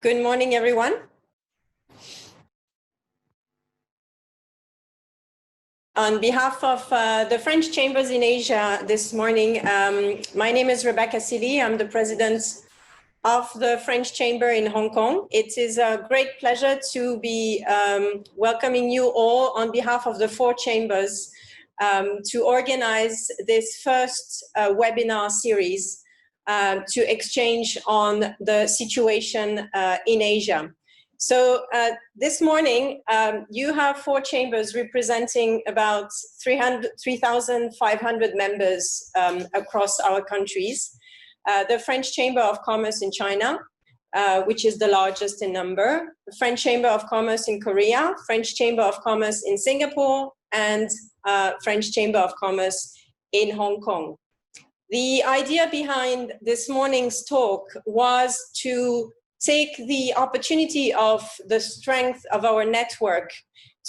Good morning, everyone. On behalf of the French Chambers in Asia this morning, my name is Rebecca Silly. I'm the president of the French Chamber in Hong Kong. It is a great pleasure to be welcoming you all on behalf of the four chambers to organize this first webinar series to exchange on the situation in Asia. So this morning, you have four chambers representing about 3,500 members across our countries. The French Chamber of Commerce in China, which is the largest in number, the French Chamber of Commerce in Korea, French Chamber of Commerce in Singapore, and French Chamber of Commerce in Hong Kong. The idea behind this morning's talk was to take the opportunity of the strength of our network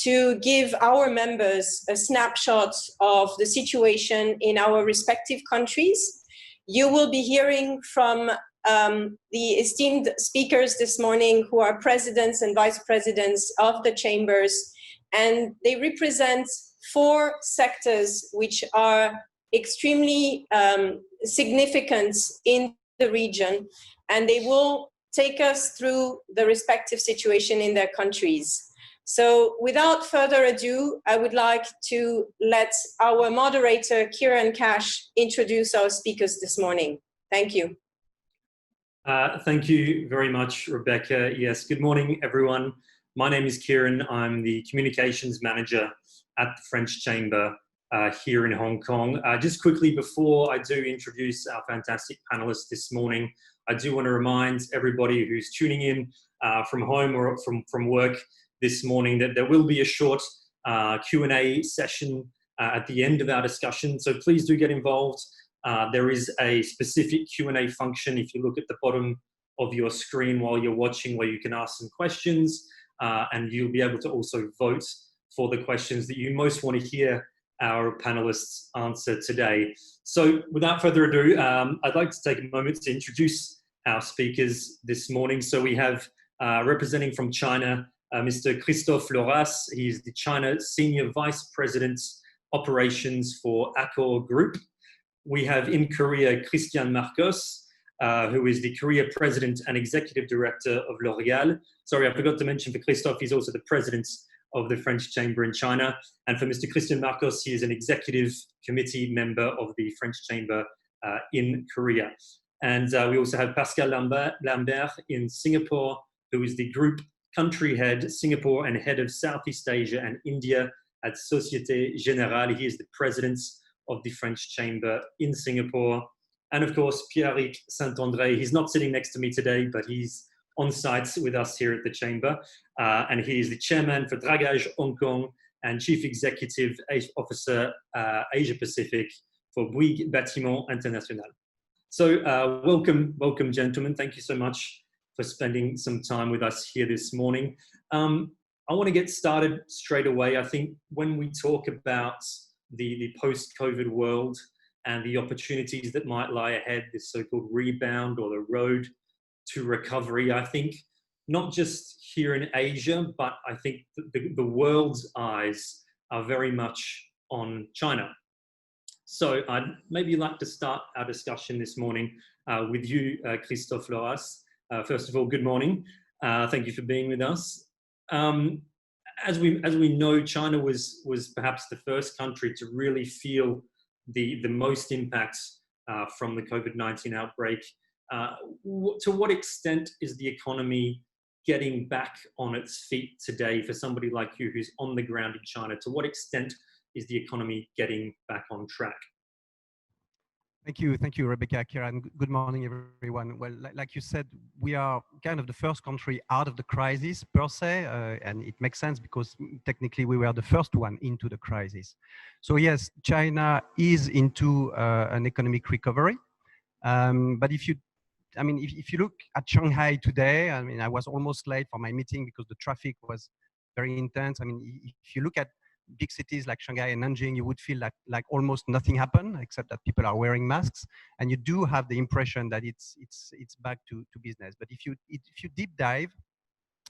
to give our members a snapshot of the situation in our respective countries. You will be hearing from the esteemed speakers this morning who are presidents and vice presidents of the chambers, and they represent four sectors which are extremely significant in the region, and they will take us through the respective situation in their countries. So without further ado, I would like to let our moderator, Kieran Cash, introduce our speakers this morning. Thank you. Thank you very much, Rebecca. Yes, good morning, everyone. My name is Kieran. I'm the Communications Manager at the French Chamber here in Hong Kong. Just quickly, before I do introduce our fantastic panelists this morning, I do want to remind everybody who's tuning in from home or from work this morning that there will be a short Q&A session at the end of our discussion. So please do get involved. There is a specific Q&A function if you look at the bottom of your screen while you're watching, where you can ask some questions and you'll be able to also vote for the questions that you most want to hear our panelists answer today. So without further ado, I'd like to take a moment to introduce our speakers this morning. So we have representing from China, Mr. Christophe Loras. He is the China Senior Vice President Operations for Accor Group. We have in Korea, Christian Marcos, who is the Korea President and Executive Director of L'Oréal. Sorry, I forgot to mention for Christophe, he's also the President of the French Chamber in China. And for Mr. Christian Marcos, he is an executive committee member of the French Chamber in Korea. And we also have Pascal Lambert in Singapore, who is the group country head, Singapore, and head of Southeast Asia and India at Société Générale. He is the president of the French Chamber in Singapore. And of course, Pierre-Eric Saint-André. He's not sitting next to me today, but he's on site with us here at the Chamber. And he is the chairman for Dragage Hong Kong and chief executive officer Asia Pacific for Bouygues Bâtiment International. So welcome, gentlemen. Thank you so much for spending some time with us here this morning. I want to get started straight away. I think when we talk about the post-COVID world and the opportunities that might lie ahead, this so-called rebound or the road to recovery, I think not just here in Asia, but I think the world's eyes are very much on China. So I'd maybe like to start our discussion this morning with you, Christophe Loras. First of all, good morning. Thank you for being with us. As we know, China was perhaps the first country to really feel the most impact from the COVID-19 outbreak. To what extent is the economy getting back on its feet today for somebody like you who's on the ground in China? To what extent is the economy getting back on track? Thank you, Rebecca, Kieran. Good morning, everyone. Well, like you said, we are kind of the first country out of the crisis per se, and it makes sense because technically we were the first one into the crisis. So yes, China is into an economic recovery, but if you look at Shanghai today, I was almost late for my meeting because the traffic was very intense. If you look at big cities like Shanghai and Nanjing, you would feel like almost nothing happened except that people are wearing masks, and you do have the impression that it's back to business. But if you deep dive,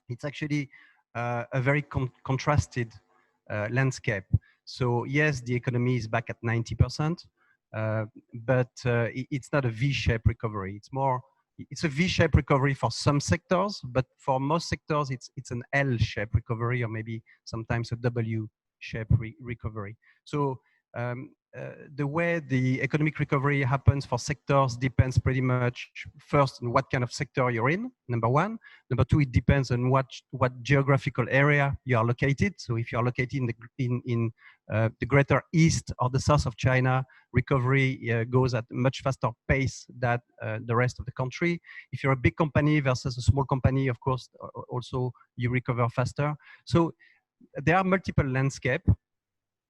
it's actually a very contrasted landscape. So yes, the economy is back at 90%, but it's not a V-shaped recovery. It's a V-shaped recovery for some sectors, but for most sectors, it's an L-shaped recovery, or maybe sometimes a W-shaped recovery. So the way the economic recovery happens for sectors depends pretty much first on what kind of sector you're in, number one. Number two, it depends on what geographical area you are located. So if you are located in the greater east or the south of China, recovery goes at a much faster pace than the rest of the country. If you're a big company versus a small company, of course, also you recover faster. So there are multiple landscapes.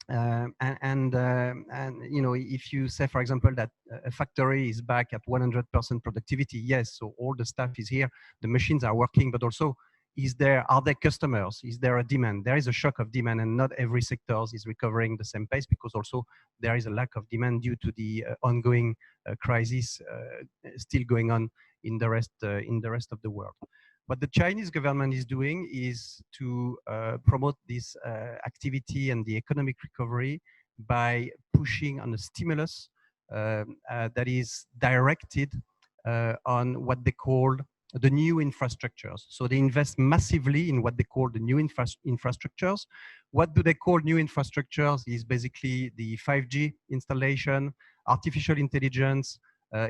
And you know, if you say, for example, that a factory is back at 100% productivity, yes, so all the staff is here, the machines are working, but also are there customers? Is there a demand? There is a shock of demand, and not every sector is recovering the same pace, because also there is a lack of demand due to the ongoing crisis still going on in the rest of the world. What the Chinese government is doing is to promote this activity and the economic recovery by pushing on a stimulus that is directed on what they call the new infrastructures. So they invest massively in what they call the new infrastructures. What do they call new infrastructures? Is basically the 5G installation, artificial intelligence,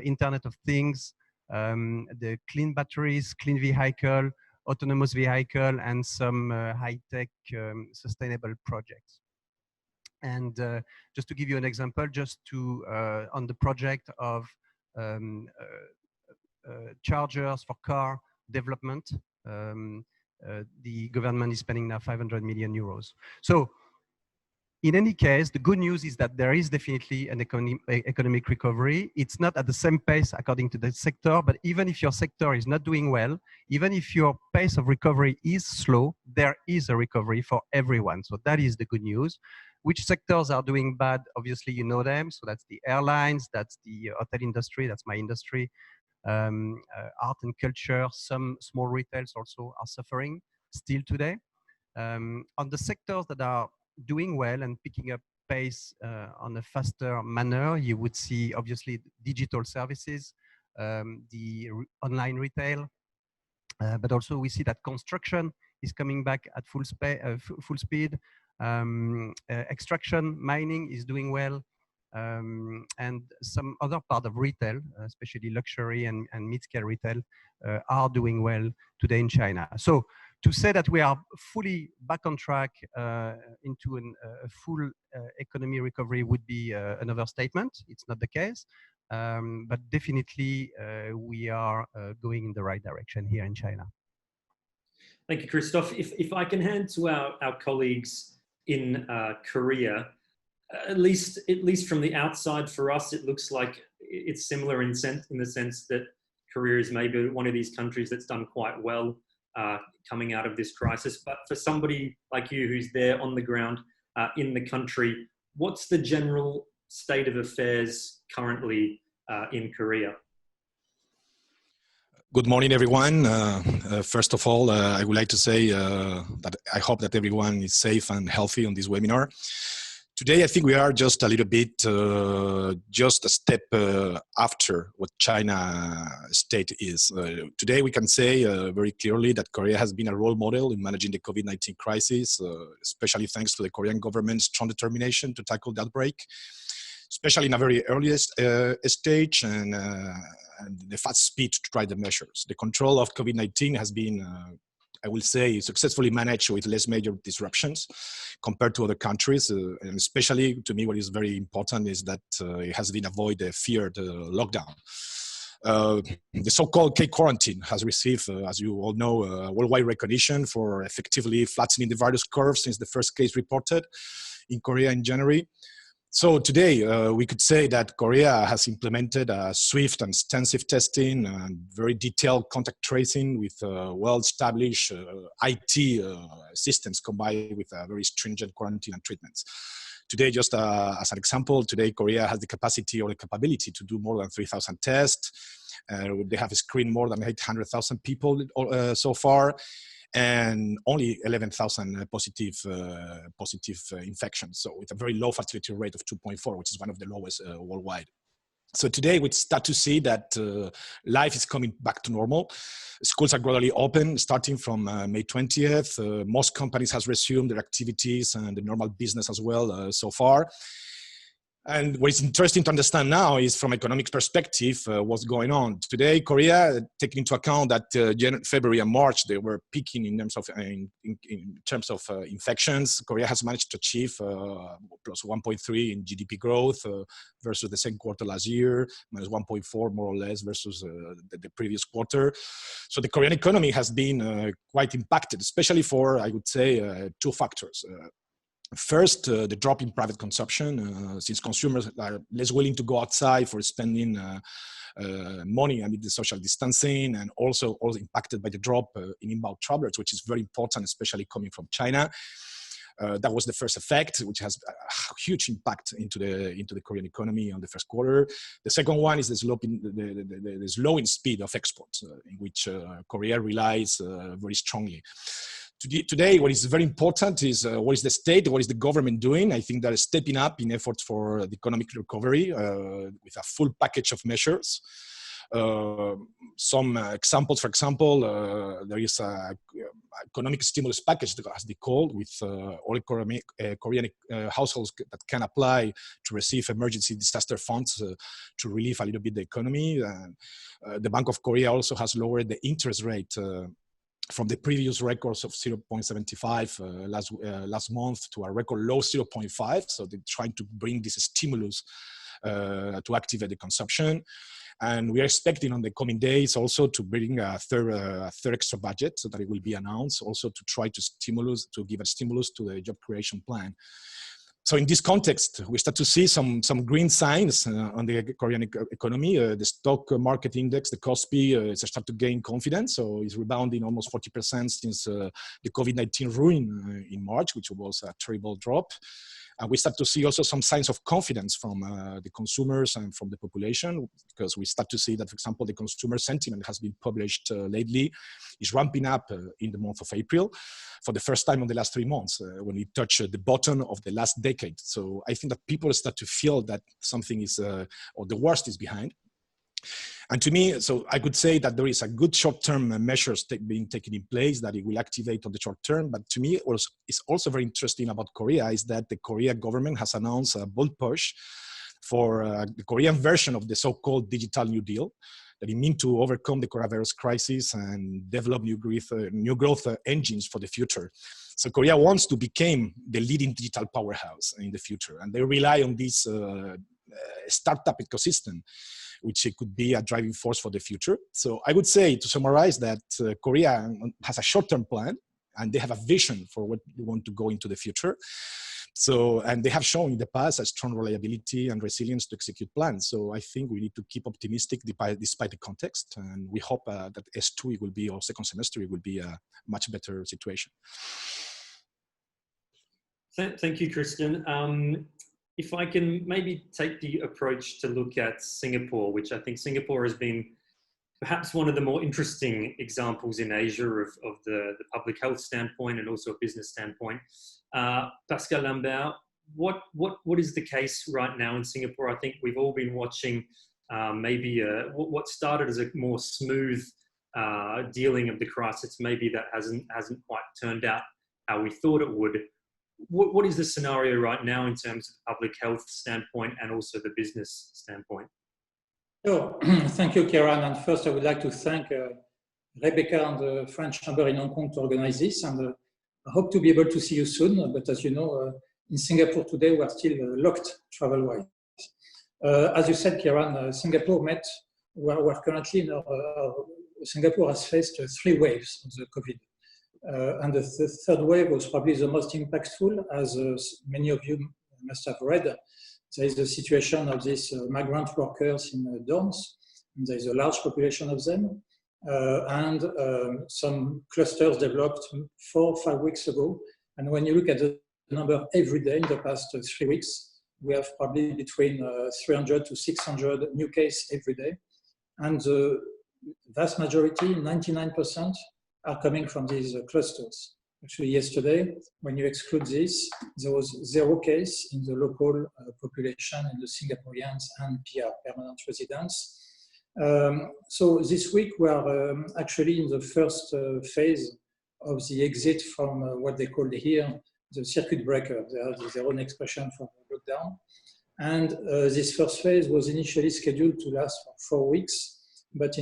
Internet of Things, the clean batteries, clean vehicle, autonomous vehicle, and some high-tech sustainable projects. And just to give you an example, on the project of chargers for car development, the government is spending now 500 million euros. So in any case, the good news is that there is definitely an economic recovery. It's not at the same pace according to the sector, but even if your sector is not doing well, even if your pace of recovery is slow, there is a recovery for everyone. So that is the good news. Which sectors are doing bad? Obviously, you know them. So that's the airlines, that's the hotel industry, that's my industry, art and culture. Some small retails also are suffering still today. On the sectors that are doing well and picking up pace on a faster manner, you would see obviously digital services, the online retail, but also we see that construction is coming back at full speed. Extraction, mining is doing well, and some other part of retail, especially luxury and mid-scale retail, are doing well today in China. So to say that we are fully back on track into a full economy recovery would be an overstatement. It's not the case, but definitely we are going in the right direction here in China. Thank you, Christophe. If I can hand to our colleagues in Korea, at least from the outside for us, it looks like it's similar in the sense that Korea is maybe one of these countries that's done quite well coming out of this crisis. But for somebody like you who's there on the ground in the country, what's the general state of affairs currently in Korea? Good morning, everyone. First of all, I would like to say that I hope that everyone is safe and healthy on this webinar. Today, I think we are just a little bit, just a step after what China state is. Today, we can say very clearly that Korea has been a role model in managing the COVID-19 crisis, especially thanks to the Korean government's strong determination to tackle the outbreak, especially in a very early stage and the fast speed to try the measures. The control of COVID-19 has been, I will say, successfully managed with less major disruptions compared to other countries. And especially to me, what is very important is that it has been avoided a feared lockdown. The so-called K-quarantine has received, as you all know, worldwide recognition for effectively flattening the virus curve since the first case reported in Korea in January. So today we could say that Korea has implemented swift and extensive testing and very detailed contact tracing with well-established IT systems combined with very stringent quarantine and treatments. Today, just as an example, today Korea has the capacity or the capability to do more than 3,000 tests. They have screened more than 800,000 people so far, and only 11,000 positive infections. So with a very low fatality rate of 2.4, which is one of the lowest worldwide. So today we start to see that life is coming back to normal. Schools are gradually open, starting from May 20th. Most companies has resumed their activities and the normal business as well so far. And what is interesting to understand now is from economic perspective, what's going on. Today, Korea, taking into account that January, February and March, they were peaking in terms of infections. Korea has managed to achieve plus 1.3 in GDP growth versus the same quarter last year, minus 1.4 more or less versus the previous quarter. So the Korean economy has been quite impacted, especially for, I would say, two factors. First, the drop in private consumption, since consumers are less willing to go outside for spending money amid the social distancing, and also impacted by the drop in inbound travelers, which is very important, especially coming from China. That was the first effect, which has a huge impact into the Korean economy on the first quarter. The second one is the slowing speed of exports, in which Korea relies very strongly. Today, what is very important is what is the state, what is the government doing? I think they're stepping up in efforts for the economic recovery with a full package of measures. Some examples, for example, there is an economic stimulus package, as they call, with all Korean households that can apply to receive emergency disaster funds to relieve a little bit the economy. The Bank of Korea also has lowered the interest rate from the previous records of 0.75 last month to a record low 0.5. So they're trying to bring this stimulus to activate the consumption. And we are expecting on the coming days also to bring a third extra budget so that it will be announced, also to try to give a stimulus to the job creation plan. So in this context, we start to see some green signs on the Korean economy. The stock market index, the KOSPI, start to gain confidence. So it's rebounding almost 40% since the COVID-19 ruin in March, which was a terrible drop. And we start to see also some signs of confidence from the consumers and from the population, because we start to see that, for example, the consumer sentiment has been published lately, is ramping up in the month of April for the first time in the last 3 months, when we touch the bottom of the last decade. So I think that people start to feel that something is, or the worst is behind. And to me, so I could say that there is a good short-term measures being taken in place that it will activate on the short term. But to me, it's also very interesting about Korea is that the Korean government has announced a bold push for the Korean version of the so-called Digital New Deal, that it means to overcome the coronavirus crisis and develop new growth engines for the future. So Korea wants to become the leading digital powerhouse in the future, and they rely on this startup ecosystem, which could be a driving force for the future. So I would say, to summarize, that Korea has a short-term plan, and they have a vision for what they want to go into the future. So, and they have shown in the past a strong reliability and resilience to execute plans. So I think we need to keep optimistic despite the context, and we hope that S2 will be, or second semester, it will be a much better situation. Thank you, Christian. If I can maybe take the approach to look at Singapore, which I think Singapore has been perhaps one of the more interesting examples in Asia of the public health standpoint and also a business standpoint. Pascal Lambert, what is the case right now in Singapore? I think we've all been watching maybe what started as a more smooth dealing of the crisis. Maybe that hasn't quite turned out how we thought it would. What is the scenario right now in terms of public health standpoint and also the business standpoint? So, thank you, Kieran. And first, I would like to thank Rebecca and the French Chamber in Hong Kong to organize this. And I hope to be able to see you soon. But as you know, in Singapore today, we are still locked travel-wise. As you said, Kieran, Singapore we're currently, Singapore has faced 3 waves of the COVID. And the third wave was probably the most impactful, as many of you must have read. there is the situation of these migrant workers in dorms, and there is a large population of them, and some clusters developed 4 or 5 weeks ago. And when you look at the number every day in the past 3 weeks, we have probably between 300 to 600 new cases every day. And the vast majority, 99%, are coming from these clusters. Actually, yesterday, when you exclude this, there was 0 case in the local population, in the Singaporeans and PR, permanent residents. So this week, we are actually in the first phase of the exit from what they call here the circuit breaker. They have their own expression for lockdown. And this first phase was initially scheduled to last for 4 weeks, but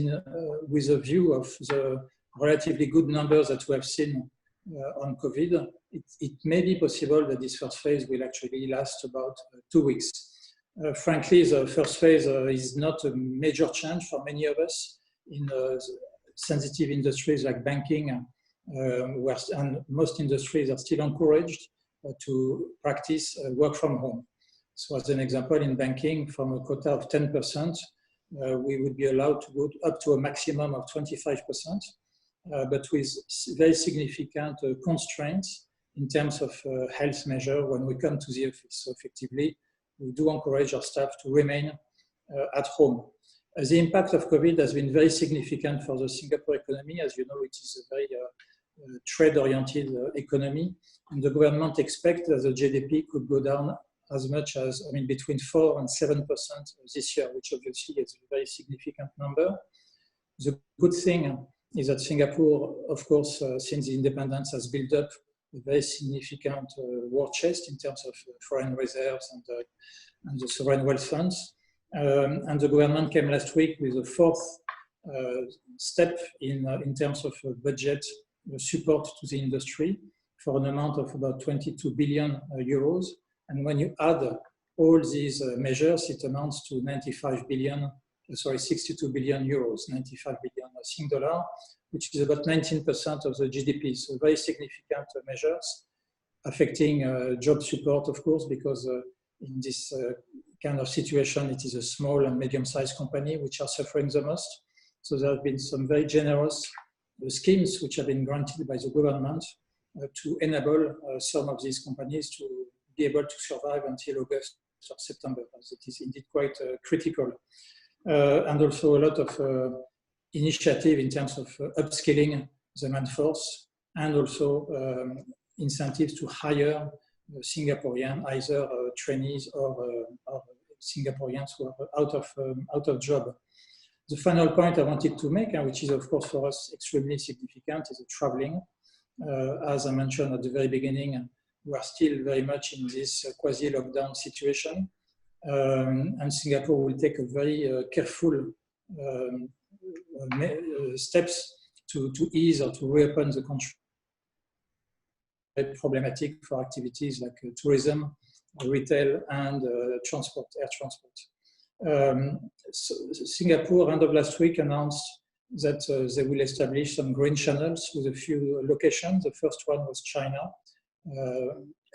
with a view of the relatively good numbers that we have seen on COVID, it may be possible that this first phase will actually last about 2 weeks. Frankly, the first phase is not a major change for many of us in sensitive industries like banking, and most industries are still encouraged to practice work from home. So as an example, in banking, from a quota of 10%, we would be allowed to go up to a maximum of 25%, but with very significant constraints in terms of health measure when we come to the office. So effectively, we do encourage our staff to remain at home. The impact of COVID has been very significant for the Singapore economy. As you know, it is a very trade-oriented economy, and the government expects that the GDP could go down as much as, between 4 and 7% this year, which obviously is a very significant number. The good thing is that Singapore, of course, since the independence, has built up a very significant war chest in terms of foreign reserves and the sovereign wealth funds. And the government came last week with a 4th step in terms of budget support to the industry for an amount of about 22 billion euros. And when you add all these measures, it amounts to 62 billion euros, 95 billion Sing dollar, which is about 19% of the GDP. So very significant measures affecting job support, of course, because in this kind of situation, it is a small and medium-sized company which are suffering the most. So there have been some very generous schemes which have been granted by the government to enable some of these companies to be able to survive until August or September, as it is indeed quite critical. And also a lot of initiative in terms of upskilling the manforce, and also incentives to hire Singaporean, either trainees or Singaporeans who are out of job. The final point I wanted to make, and which is of course for us extremely significant, is the traveling. As I mentioned at the very beginning, we are still very much in this quasi-lockdown situation, and Singapore will take a very careful steps to ease or to reopen the country. Very problematic for activities like tourism, retail, and transport, air transport. So Singapore, end of last week, announced that they will establish some green channels with a few locations. The first one was China,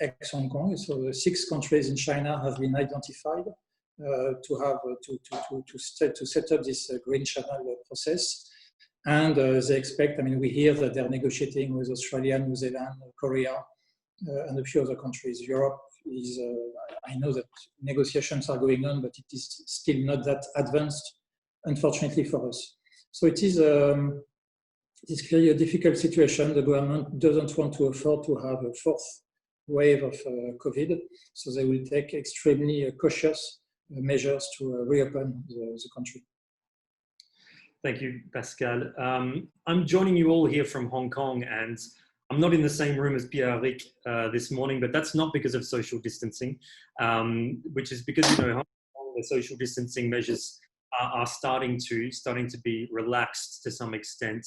ex-Hong Kong. So the 6 countries in China have been identified to set up this green channel process. And they expect, we hear that they're negotiating with Australia, New Zealand, Korea, and a few other countries. Europe is, I know that negotiations are going on, but it is still not that advanced, unfortunately for us. So it is it's clearly a difficult situation. The government doesn't want to afford to have a 4th wave of COVID, so they will take extremely cautious measures to reopen the country. Thank you, Pascal. I'm joining you all here from Hong Kong, and I'm not in the same room as Pierre-Eric this morning, but that's not because of social distancing, which is because, Hong Kong, the social distancing measures are starting to be relaxed to some extent.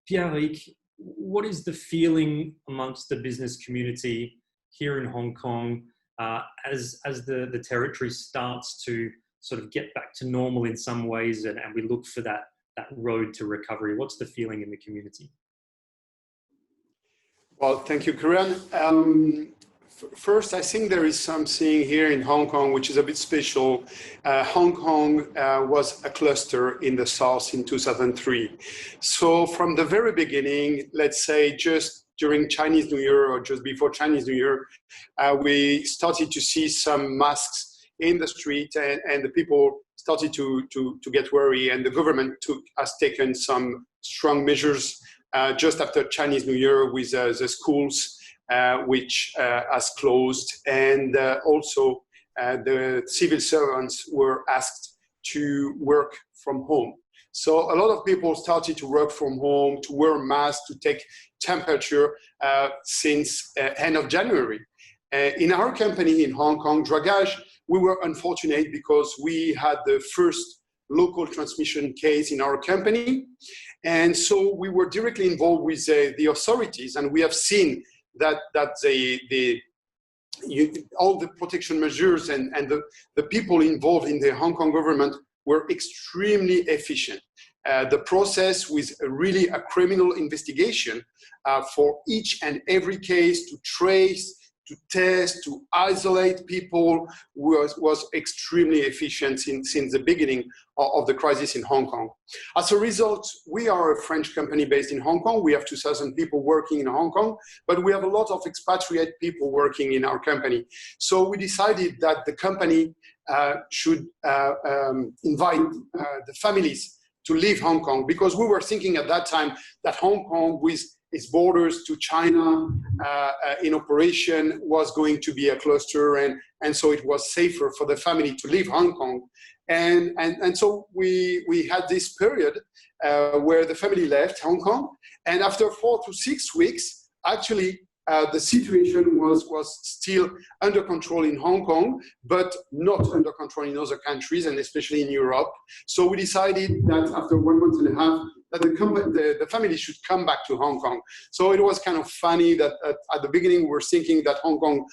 Pierre-Eric, what is the feeling amongst the business community here in Hong Kong as the territory starts to sort of get back to normal in some ways, and we look for that road to recovery? What's the feeling in the community? Well, thank you, Kieran. First, I think there is something here in Hong Kong which is a bit special. Hong Kong was a cluster in the south in 2003. So from the very beginning, let's say just during Chinese New Year or just before Chinese New Year, we started to see some masks in the street, and the people started to get worried, and the government has taken some strong measures just after Chinese New Year with the schools which has closed, and also the civil servants were asked to work from home. So a lot of people started to work from home, to wear masks, to take temperature since end of January. In our company in Hong Kong, Dragage, we were unfortunate because we had the first local transmission case in our company. And so we were directly involved with the authorities, and we have seen that all the protection measures and the people involved in the Hong Kong government were extremely efficient. The process with really a criminal investigation for each and every case, to trace, to test, to isolate people was extremely efficient since the beginning of the crisis in Hong Kong. As a result, we are a French company based in Hong Kong. We have 2,000 people working in Hong Kong, but we have a lot of expatriate people working in our company. So we decided that the company should invite the families to leave Hong Kong, because we were thinking at that time that Hong Kong, with its borders to China in operation, was going to be a cluster, and so it was safer for the family to leave Hong Kong. And so we had this period where the family left Hong Kong, and after 4 to 6 weeks, actually the situation was still under control in Hong Kong, but not under control in other countries, and especially in Europe. So we decided that after 1 month and a half, that the family should come back to Hong Kong. So it was kind of funny that at the beginning we were thinking that Hong Kong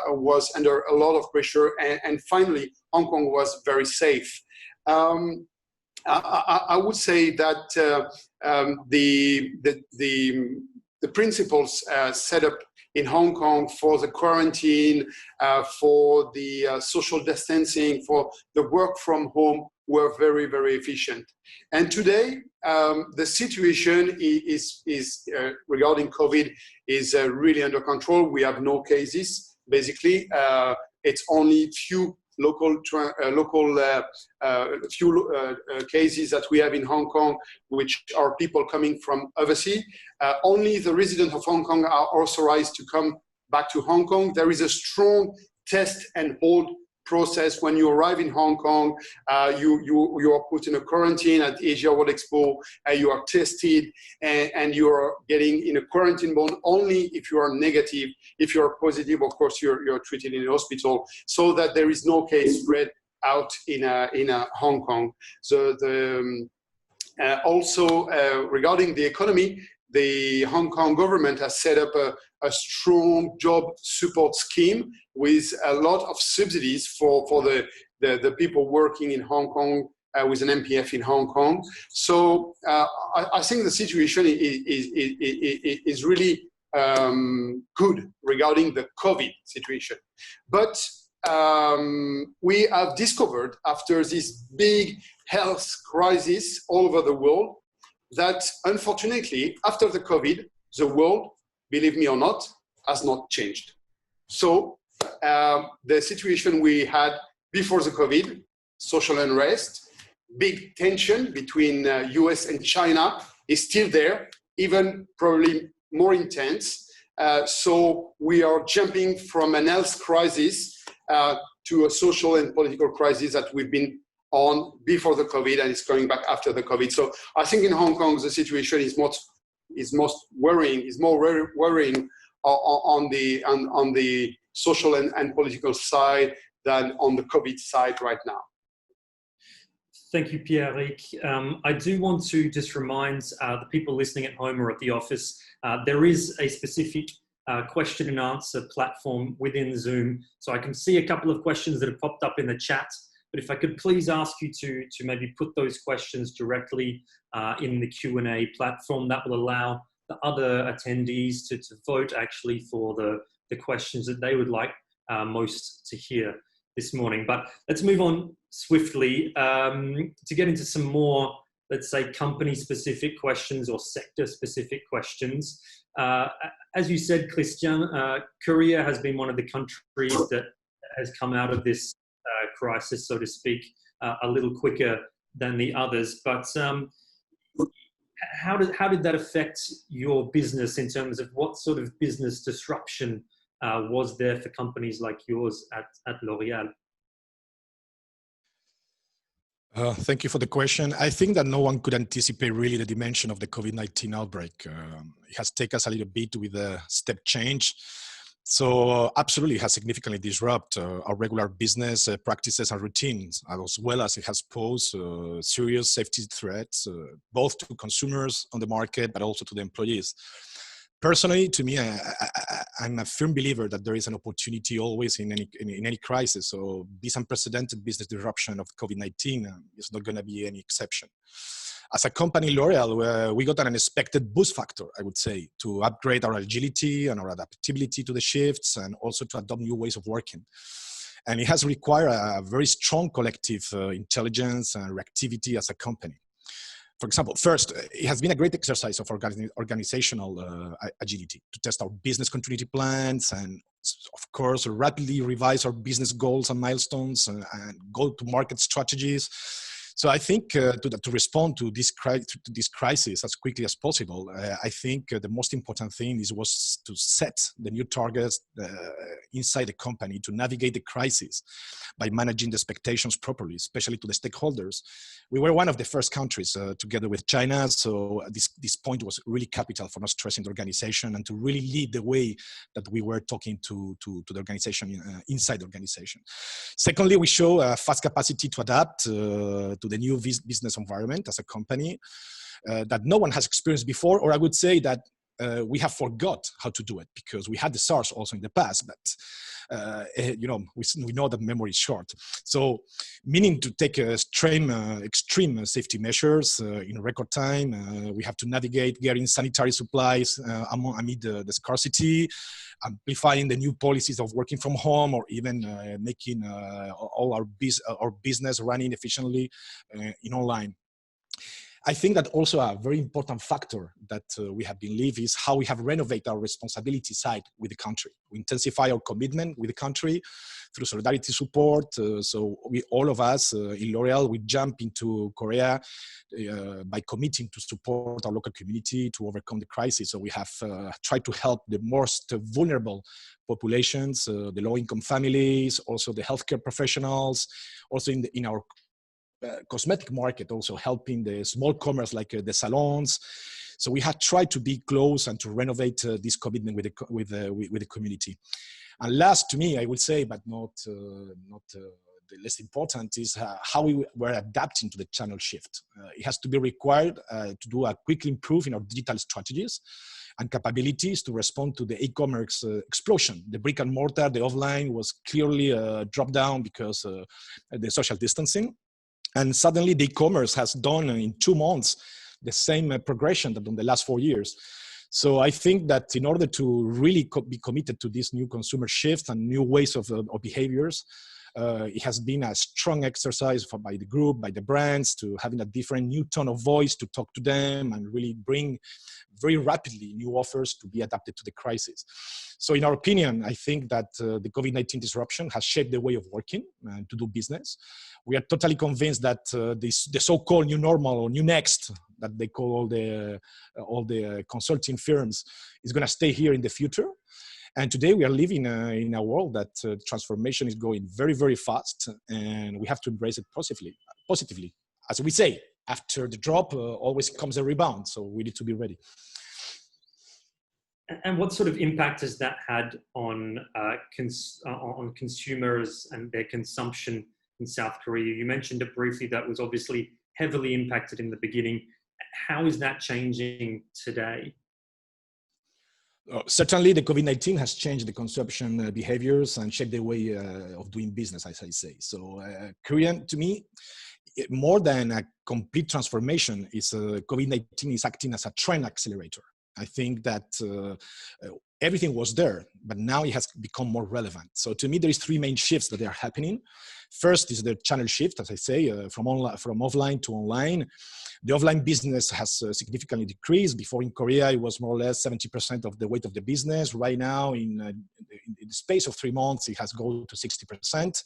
was under a lot of pressure, and finally Hong Kong was very safe. I would say that the principles set up in Hong Kong for the quarantine, for the social distancing, for the work from home were very, very efficient. And today, the situation is regarding COVID is really under control. We have no cases, basically. It's only few cases that we have in Hong Kong, which are people coming from overseas. Only the residents of Hong Kong are authorized to come back to Hong Kong. There is a strong test and hold process. When you arrive in Hong Kong, you are put in a quarantine at Asia World Expo, you are tested, and you are getting in a quarantine mode only if you are negative. If you are positive, of course, you're treated in a hospital, so that there is no case spread out in Hong Kong. So also regarding the economy, the Hong Kong government has set up a strong job support scheme with a lot of subsidies for the people working in Hong Kong with an MPF in Hong Kong. So I think the situation is really good regarding the COVID situation. But we have discovered after this big health crisis all over the world that unfortunately, after the COVID, the world, believe me or not, has not changed. So the situation we had before the COVID, social unrest, big tension between US and China is still there, even probably more intense. So we are jumping from an health crisis to a social and political crisis that we've been on before the COVID, and it's coming back after the COVID. So I think in Hong Kong, the situation is more worrying on the social and political side than on the COVID side right now. Thank you, Pierre-Eric. I do want to just remind the people listening at home or at the office, there is a specific question and answer platform within Zoom. So I can see a couple of questions that have popped up in the chat, but if I could please ask you to maybe put those questions directly in the Q&A platform, that will allow the other attendees to vote actually for the the questions that they would like most to hear this morning. But let's move on swiftly to get into some more, let's say, company-specific questions or sector-specific questions. As you said, Christian, Korea has been one of the countries that has come out of this crisis, so to speak, a little quicker than the others. But how did that affect your business in terms of what sort of business disruption was there for companies like yours at L'Oréal? Thank you for the question. I think that no one could anticipate really the dimension of the COVID-19 outbreak. It has taken us a little bit with a step change. So absolutely, it has significantly disrupted our regular business practices and routines, as well as it has posed serious safety threats, both to consumers on the market, but also to the employees. Personally, to me, I'm a firm believer that there is an opportunity always in any crisis. So this unprecedented business disruption of COVID-19 is not going to be any exception. As a company, L'Oréal, we got an unexpected boost factor, I would say, to upgrade our agility and our adaptability to the shifts and also to adopt new ways of working. And it has required a very strong collective intelligence and reactivity as a company. For example, first, it has been a great exercise of organizational agility to test our business continuity plans and, of course, rapidly revise our business goals and milestones and go-to-market strategies. So I think to respond to this crisis as quickly as possible, I think the most important thing was to set the new targets inside the company to navigate the crisis by managing the expectations properly, especially to the stakeholders. We were one of the first countries together with China, so this point was really capital for not stressing the organization and to really lead the way that we were talking to the organization inside the organization. Secondly, we show a fast capacity to adapt to the new business environment as a company that no one has experienced before, or I would say that we have forgot how to do it because we had the SARS also in the past, but we know that memory is short. So meaning to take extreme safety measures in record time, we have to navigate getting sanitary supplies amid the scarcity, amplifying the new policies of working from home, or even making all our business running efficiently in online. I think that also a very important factor that we have believed is how we have renovated our responsibility side with the country. We intensify our commitment with the country through solidarity support. So all of us in L'Oréal, we jump into Korea by committing to support our local community to overcome the crisis. So we have tried to help the most vulnerable populations, the low-income families, also the healthcare professionals, also in our cosmetic market, also helping the small commerce like the salons. So we had tried to be close and to renovate this commitment with the community. And last, to me, I would say, but not the less important, is how we were adapting to the channel shift. It has to be required to do a quick improve in our digital strategies and capabilities to respond to the e-commerce explosion. The brick and mortar, the offline was clearly dropped down because the social distancing. And suddenly the e-commerce has done in 2 months the same progression that in the last 4 years. So I think that in order to really be committed to these new consumer shifts and new ways of behaviors, it has been a strong exercise by the group, by the brands, to having a different new tone of voice to talk to them and really bring very rapidly new offers to be adapted to the crisis. So in our opinion, I think that the COVID-19 disruption has shaped the way of working and to do business. We are totally convinced that the so-called new normal or new next, that they call all the consulting firms, is going to stay here in the future. And today we are living in a world that transformation is going very, very fast, and we have to embrace it positively. As we say, after the drop always comes a rebound, so we need to be ready. And what sort of impact has that had on consumers and their consumption in South Korea? You mentioned it briefly, that was obviously heavily impacted in the beginning. How is that changing today? Certainly, the COVID-19 has changed the consumption behaviors and shaped the way of doing business, as I say. So Korean, to me, more than a complete transformation, is COVID-19 is acting as a trend accelerator. I think that everything was there, but now it has become more relevant. So to me, there is three main shifts that are happening. First is the channel shift, as I say, from offline to online. The offline business has significantly decreased. Before in Korea, it was more or less 70% of the weight of the business. Right now, in the space of 3 months, it has gone to 60%.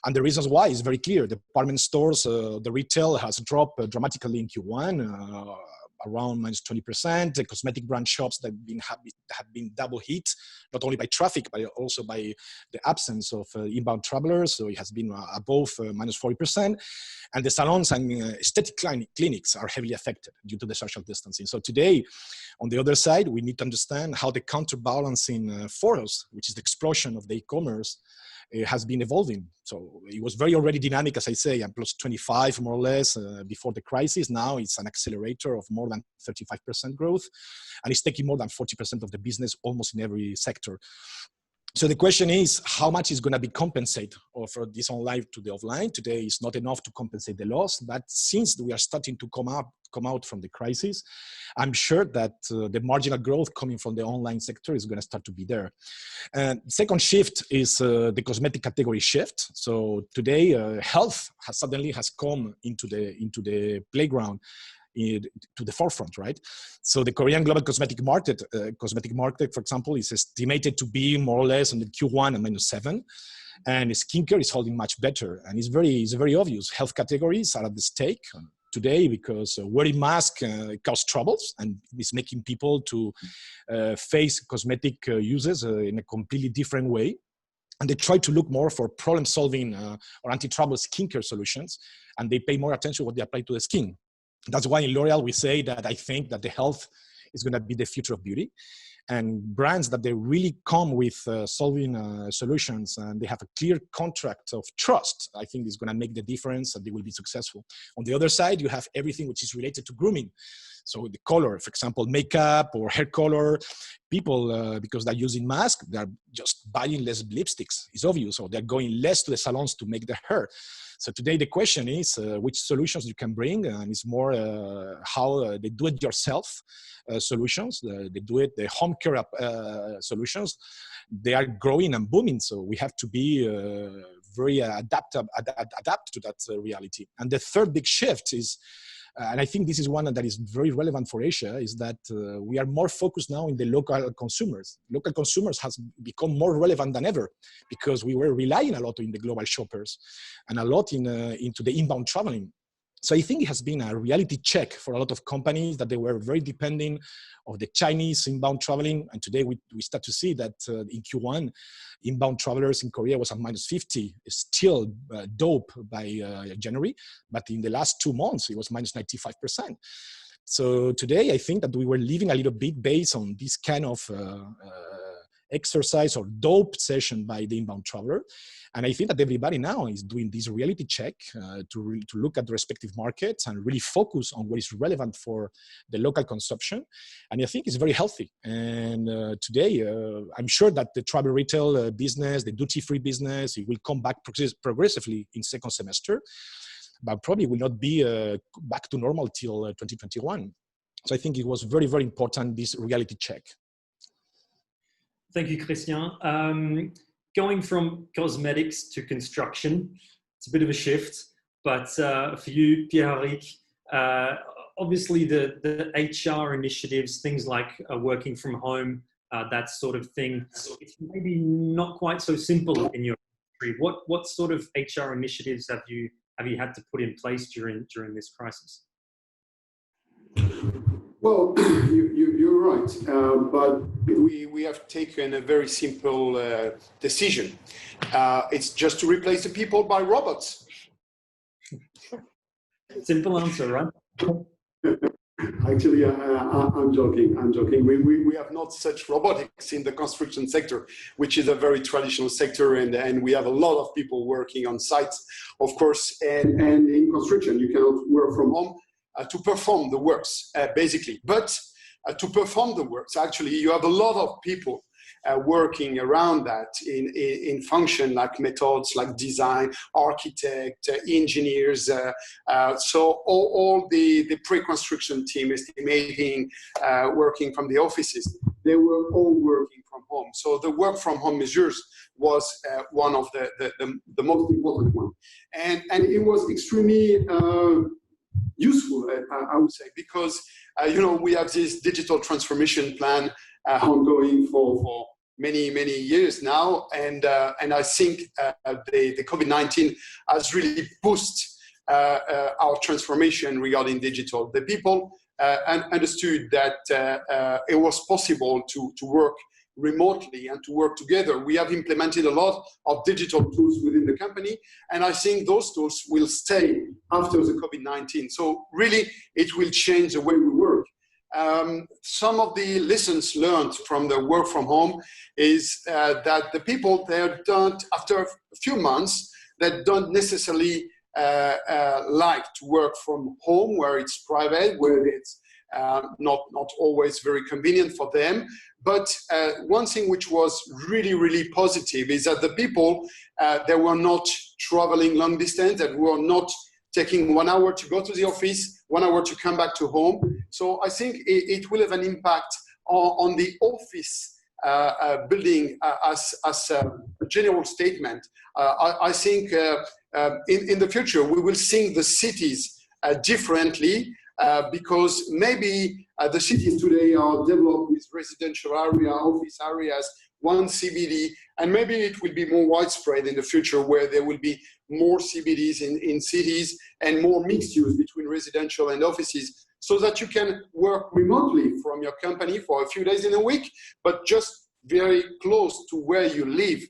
And the reasons why is very clear. The department stores, the retail has dropped dramatically in Q1. Around -20%. The cosmetic brand shops that have been double hit, not only by traffic, but also by the absence of inbound travelers. So it has been above -40%. And the salons and aesthetic clinics are heavily affected due to the social distancing. So today, on the other side, we need to understand how the counterbalancing force, which is the explosion of the e-commerce, has been evolving. So it was very already dynamic, as I say, and plus 25 more or less before the crisis. Now it's an accelerator of more than 35% growth, and it's taking more than 40% of the business almost in every sector. So the question is, how much is going to be compensated for this online to the offline? Today is not enough to compensate the loss, but since we are starting to come out from the crisis, I'm sure that the marginal growth coming from the online sector is going to start to be there. And second shift is the cosmetic category shift. So today, health has suddenly come into the playground, to the forefront, right? So the Korean global cosmetic market, for example, is estimated to be more or less in the Q1 and -7, and skincare is holding much better. And it's very obvious. Health categories are at the stake today because wearing masks cause troubles and is making people to face cosmetic uses in a completely different way. And they try to look more for problem-solving or anti-trouble skincare solutions, and they pay more attention to what they apply to the skin. That's why in L'Oreal we say that I think that the health is going to be the future of beauty, and brands that they really come with solving solutions and they have a clear contract of trust, I think is going to make the difference and they will be successful. On the other side, you have everything which is related to grooming. So the color, for example, makeup or hair color, people, because they're using masks, they're just buying less lipsticks. It's obvious. So they're going less to the salons to make their hair. So today the question is which solutions you can bring, and it's more how they do it yourself solutions, the home care solutions. They are growing and booming. So we have to be very adapt to that reality. And the third big shift is, and I think this is one that is very relevant for Asia, is that we are more focused now in the local consumers. Local consumers has become more relevant than ever because we were relying a lot on the global shoppers and a lot into the inbound traveling. So I think it has been a reality check for a lot of companies that they were very depending of the Chinese inbound traveling. And today we start to see that in Q1, inbound travelers in Korea was at -50, still dope by January. But in the last 2 months, it was -95%. So today, I think that we were living a little bit based on this kind of exercise or dope session by the inbound traveler. And I think that everybody now is doing this reality check to look at the respective markets and really focus on what is relevant for the local consumption. And I think it's very healthy. And today, I'm sure that the travel retail business, the duty-free business, it will come back progressively in second semester, but probably will not be back to normal till 2021. So I think it was very, very important, this reality check. Thank you, Christian. Going from cosmetics to construction, it's a bit of a shift, but for you, Pierre-Henrique, obviously the HR initiatives, things like working from home, that sort of thing, it's maybe not quite so simple in your country. What sort of HR initiatives have you had to put in place during this crisis? Well, you're right, but we have taken a very simple decision. It's just to replace the people by robots. Simple answer, right? Actually, I'm joking. We have not such robotics in the construction sector, which is a very traditional sector, and we have a lot of people working on sites, of course. And in construction, you cannot work from home. To perform the works, basically. But to perform the works, actually, you have a lot of people working around that in function like methods, like design, architect, engineers. So all the pre-construction team estimating, working from the offices, they were all working from home. So the work from home measures was one of the most important one. And it was extremely useful, I would say, because we have this digital transformation plan ongoing for many years now, and I think the COVID-19 has really boosted our transformation regarding digital. The people understood that it was possible to work remotely and to work together. We have implemented a lot of digital tools within the company, and I think those tools will stay after the COVID-19. So really, it will change the way we work. Some of the lessons learned from the work from home is that the people there don't, after a few months, that don't necessarily like to work from home, where it's private, where it's not always very convenient for them. But one thing which was really positive is that the people, they were not traveling long distance, that were not taking 1 hour to go to the office, 1 hour to come back to home. So I think it will have an impact on the office building as a general statement. I think in the future, we will think the cities differently, because maybe the cities today are developed with residential area, office areas, one CBD, and maybe it will be more widespread in the future, where there will be more CBDs in cities and more mixed use between residential and offices, so that you can work remotely from your company for a few days in a week, but just very close to where you live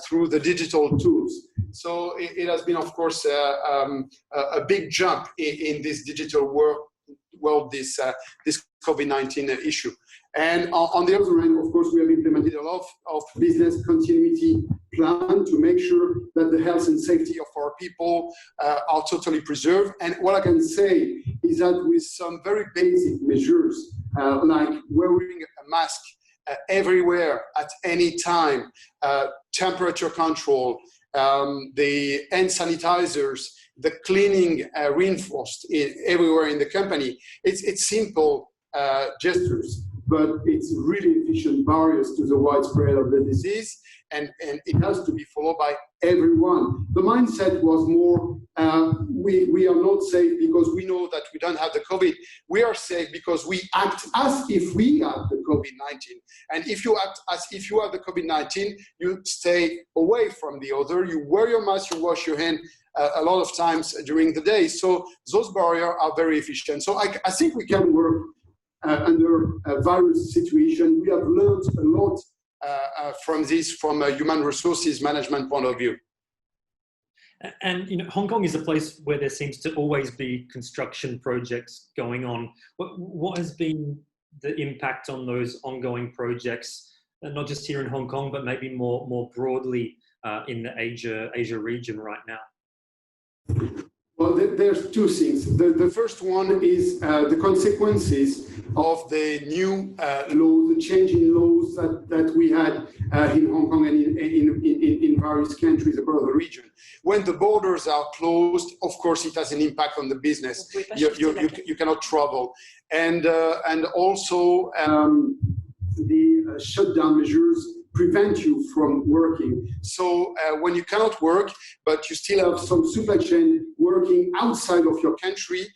through the digital tools. So it has been, of course, a big jump in this digital world, this COVID-19 issue. And on the other end, of course, we have implemented a lot of business continuity plan to make sure that the health and safety of our people are totally preserved. And what I can say is that with some very basic measures, like wearing a mask everywhere at any time, temperature control, the hand sanitizers, the cleaning reinforced everywhere in the company. It's simple gestures, but it's really efficient barriers to the widespread of the disease, and it has to be followed by everyone. The mindset was more, we are not safe because we know that we don't have the COVID. We are safe because we act as if we have the COVID-19. And if you act as if you have the COVID-19, you stay away from the other, you wear your mask, you wash your hand a lot of times during the day. So those barriers are very efficient. So I think we can work under a virus situation. We have learned a lot from this, from a human resources management point of view. And Hong Kong is a place where there seems to always be construction projects going on. What has been the impact on those ongoing projects, not just here in Hong Kong, but maybe more broadly in the Asia region right now? Well, there's two things. The first one is the consequences of the new laws, the change in laws that we had in Hong Kong and in various countries across the region. When the borders are closed, of course, it has an impact on the business. You cannot travel. And also the shutdown measures prevent you from working. So when you cannot work, but you still have some supply chain working outside of your country,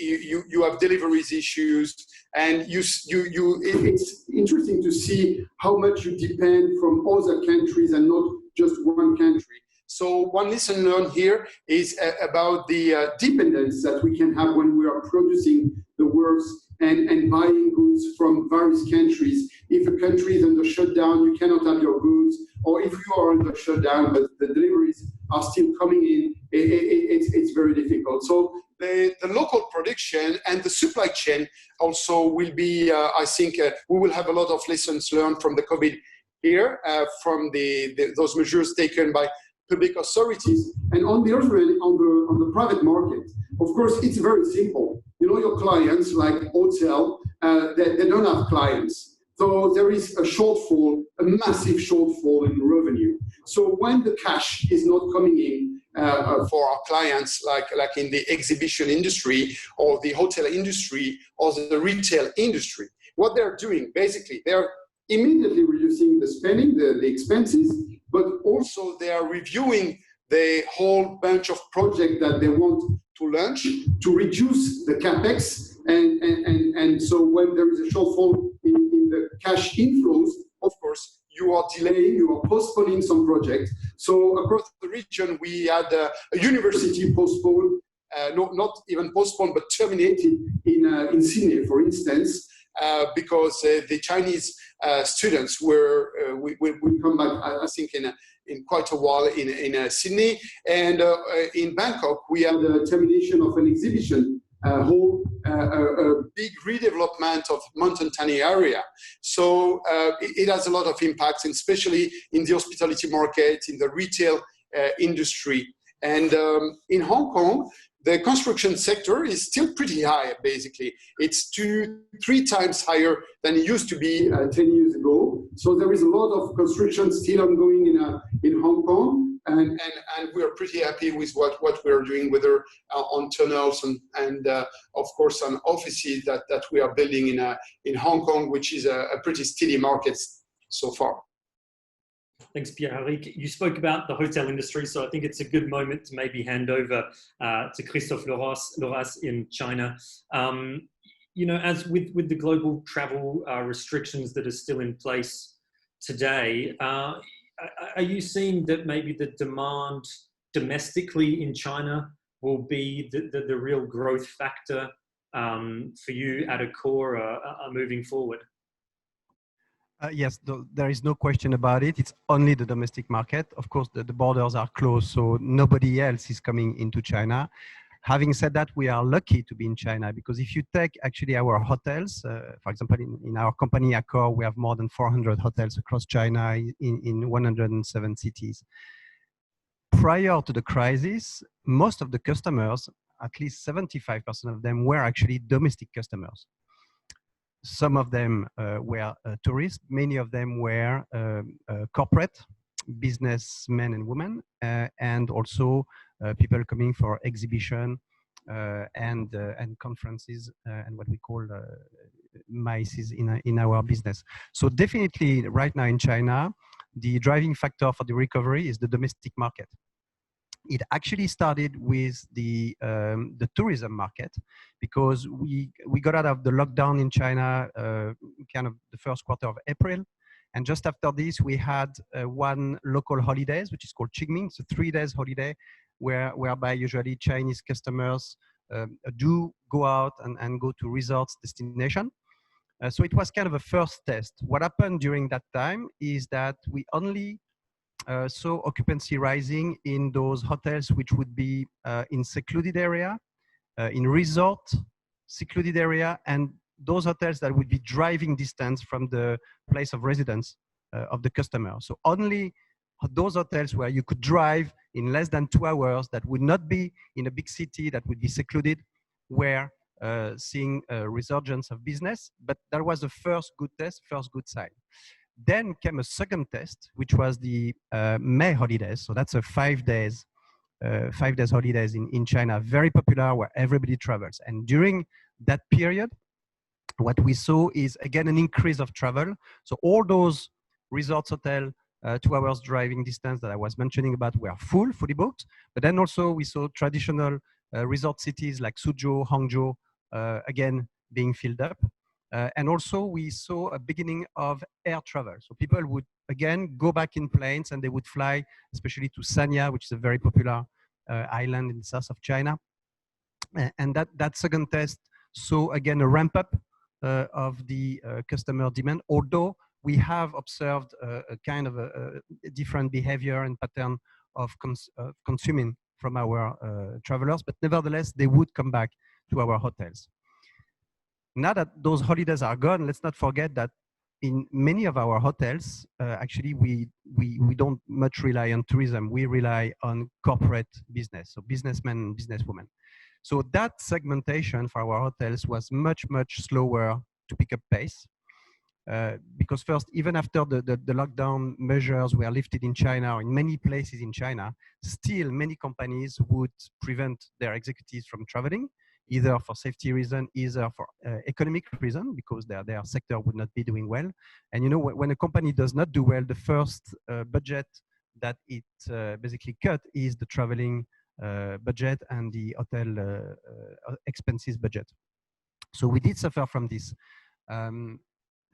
you have deliveries issues, and it's interesting to see how much you depend from other countries and not just one country. So one lesson learned here is about the dependence that we can have when we are producing the works and buying goods from various countries. If a country is under shutdown, you cannot have your goods, or if you are under shutdown but the deliveries are still coming in, it's very difficult. So the local production and the supply chain also will be, I think, we will have a lot of lessons learned from the COVID here, from those measures taken by public authorities. And on the other hand, on the private market, of course, it's very simple. Your clients, like hotel, they don't have clients. So there is a shortfall, a massive shortfall in revenue. So when the cash is not coming in for our clients, like in the exhibition industry or the hotel industry or the retail industry, what they're doing, basically, they're immediately reducing the spending, the expenses, but also they are reviewing the whole bunch of projects that they want to launch to reduce the capex. And so when there is a shortfall in the cash inflows, of course, you are delaying, you are postponing some projects. So across the region, we had a university postponed, not even postponed, but terminated in Sydney, for instance, because the Chinese students will come back, I think, in quite a while in Sydney. And in Bangkok, we had a termination of an exhibition hall, a big redevelopment of Mountain Tani area. So it has a lot of impacts, and especially in the hospitality market, in the retail industry. And in Hong Kong, the construction sector is still pretty high, basically. It's 2-3 times higher than it used to be 10 years ago. So there is a lot of construction still ongoing in Hong Kong. And we are pretty happy with what we're doing, whether on tunnels and of course, on offices that we are building in Hong Kong, which is a pretty steady market so far. Thanks, Pierre-Henri. You spoke about the hotel industry, so I think it's a good moment to maybe hand over to Christophe Loras in China. You know, as with the global travel restrictions that are still in place today, are you seeing that maybe the demand domestically in China will be the real growth factor for you at Accor moving forward? Yes, there is no question about it. It's only the domestic market. Of course, the borders are closed, so nobody else is coming into China. Having said that, we are lucky to be in China, because if you take actually our hotels, for example, in our company Accor, we have more than 400 hotels across China in 107 cities. Prior to the crisis, most of the customers, at least 75% of them, were actually domestic customers. Some of them were tourists, many of them were corporate businessmen and women, and also people coming for exhibition and conferences and what we call MICEs in our business. So definitely right now in China, the driving factor for the recovery is the domestic market. It actually started with the tourism market, because we got out of the lockdown in China kind of the first quarter of April. And just after this, we had one local holidays, which is called Qingming. It's a 3 days holiday whereby usually Chinese customers do go out and go to resorts destination. So it was kind of a first test. What happened during that time is that we only saw occupancy rising in those hotels which would be in secluded area, in resort secluded area, and those hotels that would be driving distance from the place of residence of the customer. So only those hotels where you could drive in less than 2 hours, that would not be in a big city, that would be secluded, were seeing a resurgence of business. But that was the first good test, first good sign. Then came a second test, which was the May holidays. So that's a 5 days holidays in China, very popular, where everybody travels. And during that period, what we saw is again an increase of travel. So all those resorts hotel, 2 hours driving distance that I was mentioning about were fully booked. But then also we saw traditional resort cities like Suzhou, Hangzhou, again being filled up. And also we saw a beginning of air travel. So people would again go back in planes, and they would fly, especially to Sanya, which is a very popular island in the south of China. And that second test saw again a ramp up of the customer demand, although we have observed a kind of a different behavior and pattern of consuming from our travelers, but nevertheless, they would come back to our hotels. Now that those holidays are gone, let's not forget that in many of our hotels, actually, we don't much rely on tourism. We rely on corporate business, so businessmen and businesswomen. So that segmentation for our hotels was much slower to pick up pace. Because first, even after the lockdown measures were lifted in China, or in many places in China, still many companies would prevent their executives from traveling either for safety reason, either for economic reason, because their sector would not be doing well. And you know, when a company does not do well, the first budget that it basically cut is the traveling budget and the hotel expenses budget. So we did suffer from this.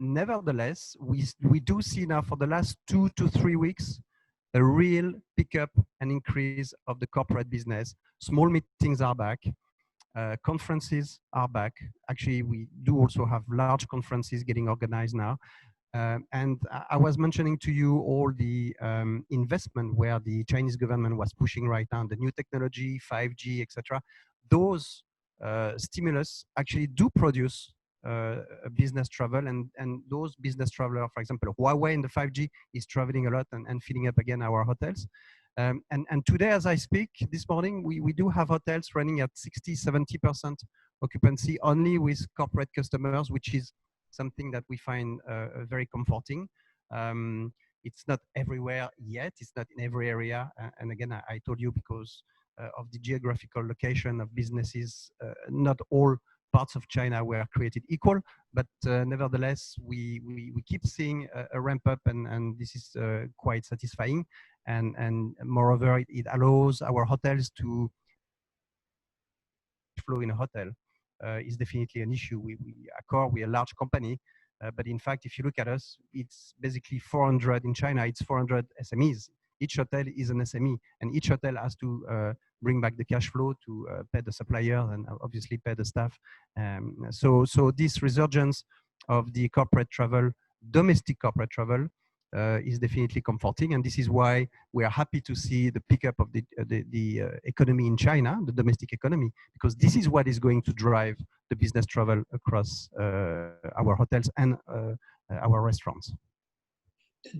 Nevertheless, we do see now for the last 2 to 3 weeks a real pickup and increase of the corporate business. Small meetings are back. Conferences are back. Actually, we do also have large conferences getting organized now. And I was mentioning to you all the investment where the Chinese government was pushing right now, the new technology, 5G, etc. Those stimulus actually do produce business travel, and those business travelers, for example, Huawei in the 5G is traveling a lot and filling up again our hotels. And today, as I speak, this morning, we do have hotels running at 60–70% occupancy only with corporate customers, which is something that we find very comforting. It's not everywhere yet. It's not in every area. And again, I told you because of the geographical location of businesses, not all parts of China were created equal, but nevertheless, we keep seeing a ramp up, and this is quite satisfying. And moreover, it allows our hotels to flow in a hotel is definitely an issue. Accor, we're a large company, but in fact, if you look at us, it's basically 400 in China. It's 400 SMEs. Each hotel is an SME, and each hotel has to bring back the cash flow to pay the supplier and obviously pay the staff. So this resurgence of the corporate travel, domestic corporate travel, is definitely comforting, and this is why we are happy to see the pickup of the economy in China, the domestic economy, because this is what is going to drive the business travel across our hotels and our restaurants.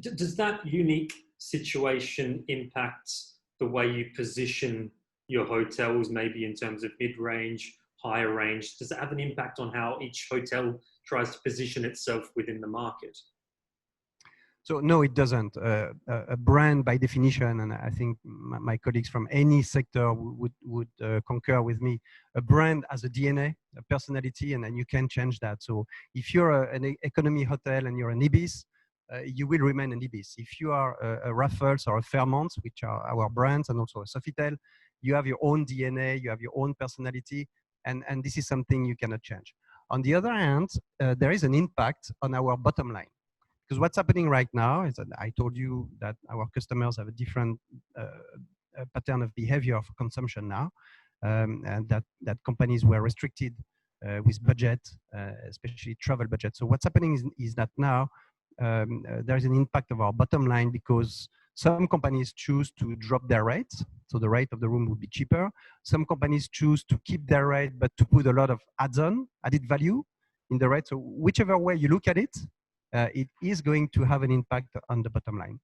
Does that unique situation impact the way you position your hotels, maybe in terms of mid-range, higher range? Does it have an impact on how each hotel tries to position itself within the market? So no, it doesn't. A brand, by definition, and I think my colleagues from any sector would concur with me, a brand has a DNA, a personality, and you can change that. So if you're an economy hotel and you're an Ibis, you will remain an Ibis. If you are a Raffles or a Fairmont, which are our brands, and also a Sofitel, you have your own DNA, you have your own personality, and this is something you cannot change. On the other hand, there is an impact on our bottom line. Because what's happening right now is that I told you that our customers have a different pattern of behavior for consumption now, and that companies were restricted with budget, especially travel budget. So what's happening is that now there is an impact of our bottom line because some companies choose to drop their rates, so the rate of the room would be cheaper. Some companies choose to keep their rate, but to put a lot of added value in the rate. So whichever way you look at it, it is going to have an impact on the bottom line.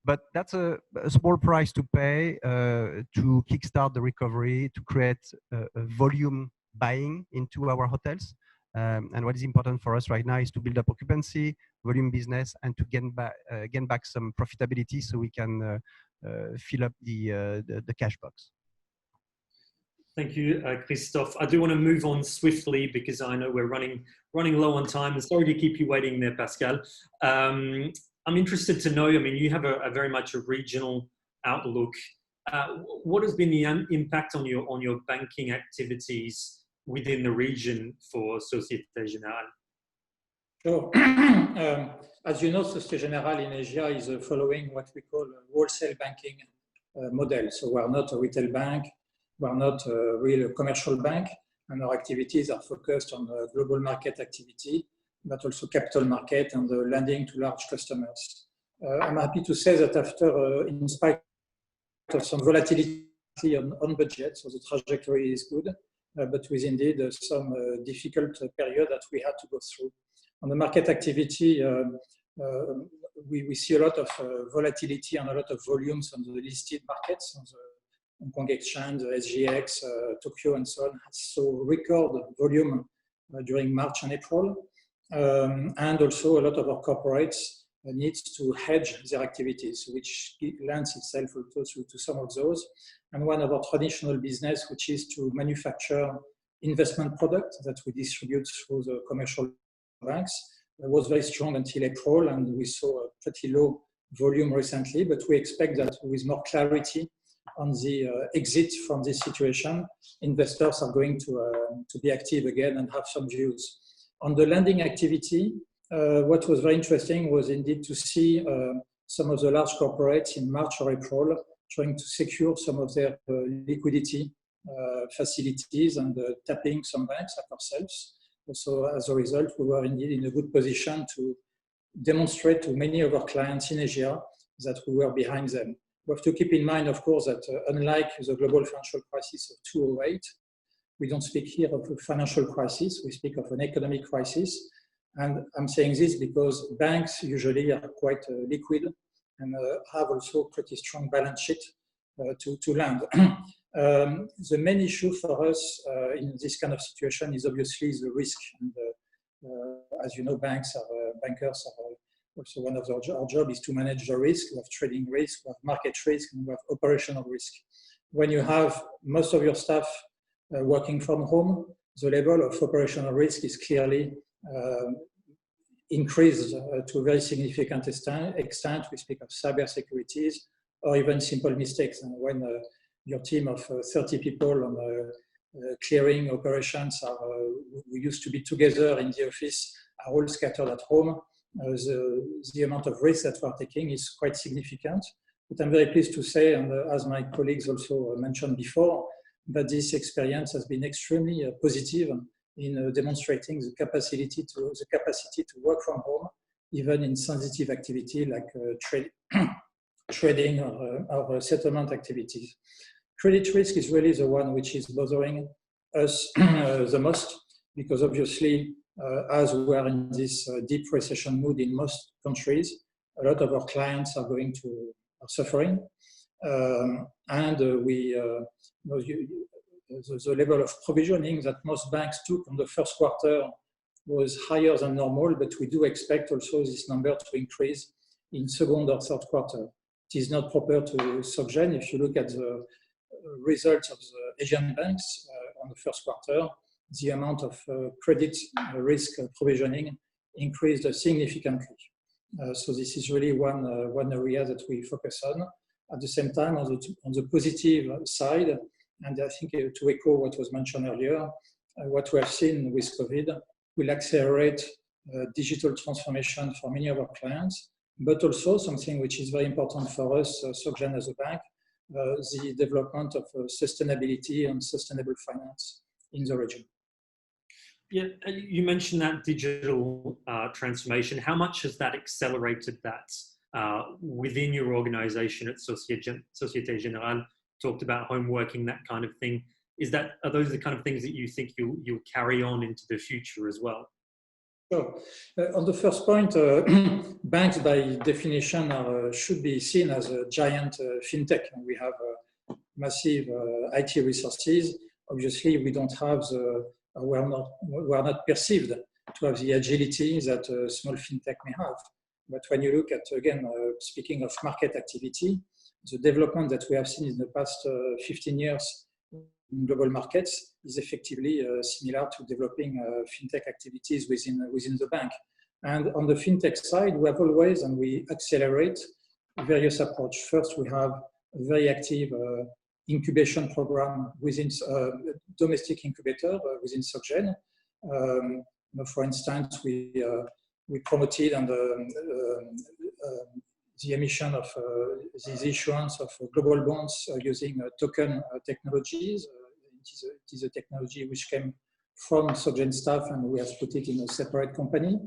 But that's a small price to pay to kickstart the recovery, to create a volume buying into our hotels. And what is important for us right now is to build up occupancy, volume business, and to gain back some profitability so we can fill up the cash box. Thank you, Christophe. I do want to move on swiftly because I know we're running low on time. Sorry to keep you waiting there, Pascal. I'm interested to know, I mean, you have a very much a regional outlook. What has been the impact on your banking activities within the region for Société Générale? Sure. As you know, Société Générale in Asia is following what we call a wholesale banking model. So we are not a retail bank. We are not a real commercial bank, and our activities are focused on global market activity, but also capital market and lending to large customers. I'm happy to say that after, in spite of some volatility on budget, so the trajectory is good, but with indeed some difficult period that we had to go through. On the market activity, we see a lot of volatility and a lot of volumes on the listed markets, on the Hong Kong Exchange, SGX, Tokyo, and so on. So record volume during March and April. And also a lot of our corporates needs to hedge their activities, which lends itself also to some of those. And one of our traditional business, which is to manufacture investment product that we distribute through the commercial banks was very strong until April, and we saw a pretty low volume recently, but we expect that with more clarity on the exit from this situation, investors are going to be active again and have some views. On the lending activity, what was very interesting was indeed to see some of the large corporates in March or April trying to secure some of their liquidity facilities and tapping some banks like ourselves. So as a result, we were indeed in a good position to demonstrate to many of our clients in Asia that we were behind them. We have to keep in mind, of course, that unlike the global financial crisis of 2008, we don't speak here of a financial crisis, we speak of an economic crisis. And I'm saying this because banks usually are quite liquid and have also pretty strong balance sheet to lend. The main issue for us in this kind of situation is obviously the risk. And, as you know, bankers are also one of our job is to manage the risk. We have trading risk, we have market risk, and we have operational risk. When you have most of your staff working from home, the level of operational risk is clearly increased to a very significant extent. We speak of cyber securities or even simple mistakes. And when your team of 30 people on clearing operations we used to be together in the office, are all scattered at home, the amount of risk that we're taking is quite significant. But I'm very pleased to say, and as my colleagues also mentioned before, that this experience has been extremely positive in demonstrating the capacity to work from home, even in sensitive activity like trading or settlement activities. Credit risk is really the one which is bothering us the most, because obviously, as we are in this deep recession mood in most countries, a lot of our clients are suffering, and the level of provisioning that most banks took on the first quarter was higher than normal, but we do expect also this number to increase in second or third quarter. It is not proper to SocGen. If you look at the results of the Asian banks on the first quarter, the amount of credit risk provisioning increased significantly. So this is really one area that we focus on. At the same time, on the positive side, and I think to echo what was mentioned earlier, what we have seen with COVID will accelerate digital transformation for many of our clients, but also something which is very important for us, SocGen as a bank, the development of sustainability and sustainable finance in the region. Yeah, you mentioned that digital transformation. How much has that accelerated that within your organization at Société Générale? Talked about home working, that kind of thing. Are those the kind of things that you think you'll carry on into the future as well? Sure. On the first point, banks by definition should be seen as a giant fintech. We have massive IT resources. Obviously, we don't have we are not perceived to have the agility that a small fintech may have. But when you look at, again, speaking of market activity, the development that we have seen in the past 15 years in global markets is effectively similar to developing fintech activities within the bank. And on the fintech side, we have always, and we accelerate various approaches. First, we have a very active incubation program within domestic incubator within SocGen. For instance, we promoted and the emission of these issuance of global bonds using token technologies. It is a technology which came from SocGen staff, and we have put it in a separate company.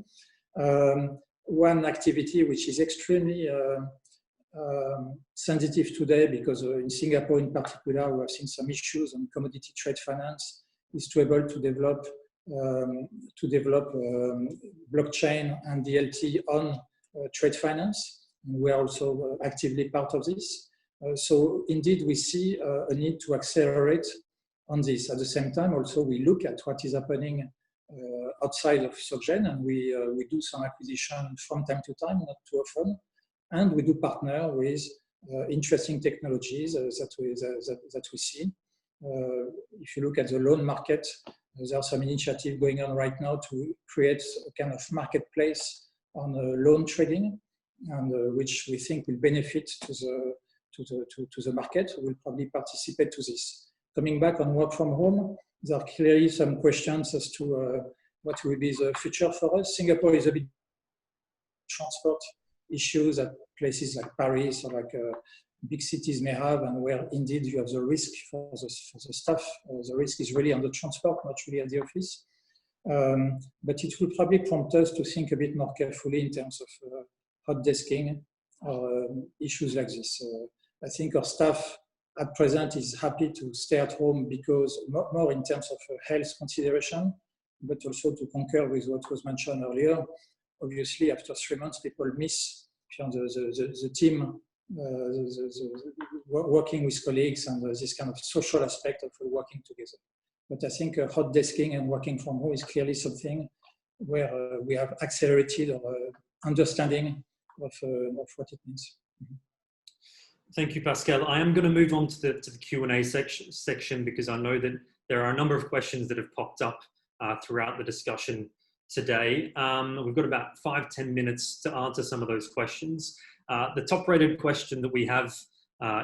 One activity which is extremely sensitive today, because in Singapore in particular, we have seen some issues on commodity trade finance, is to able to develop blockchain and DLT on trade finance. And we are also actively part of this. So indeed, we see a need to accelerate on this. At the same time, also, we look at what is happening outside of SocGen, and we do some acquisition from time to time, not too often. And we do partner with interesting technologies that we see. If you look at the loan market, There are some initiatives going on right now to create a kind of marketplace on loan trading, and which we think will benefit to the market. We'll probably participate to this. Coming back on work from home, there are clearly some questions as to what will be the future for us. Singapore is a bit transport issues at places like Paris or like big cities may have, and where indeed you have the risk for the staff. The risk is really on the transport, not really at the office. But it will probably prompt us to think a bit more carefully in terms of hot desking or issues like this. I think our staff at present is happy to stay at home because more in terms of health consideration, but also to concur with what was mentioned earlier. Obviously, after 3 months, people miss the team, working with colleagues, and this kind of social aspect of working together. But I think hot desking and working from home is clearly something where we have accelerated our understanding of what it means. Thank you, Pascal. I am going to move on to the Q&A section because I know that there are a number of questions that have popped up throughout the discussion today. We've got about 5-10 minutes to answer some of those questions. The top-rated question that we have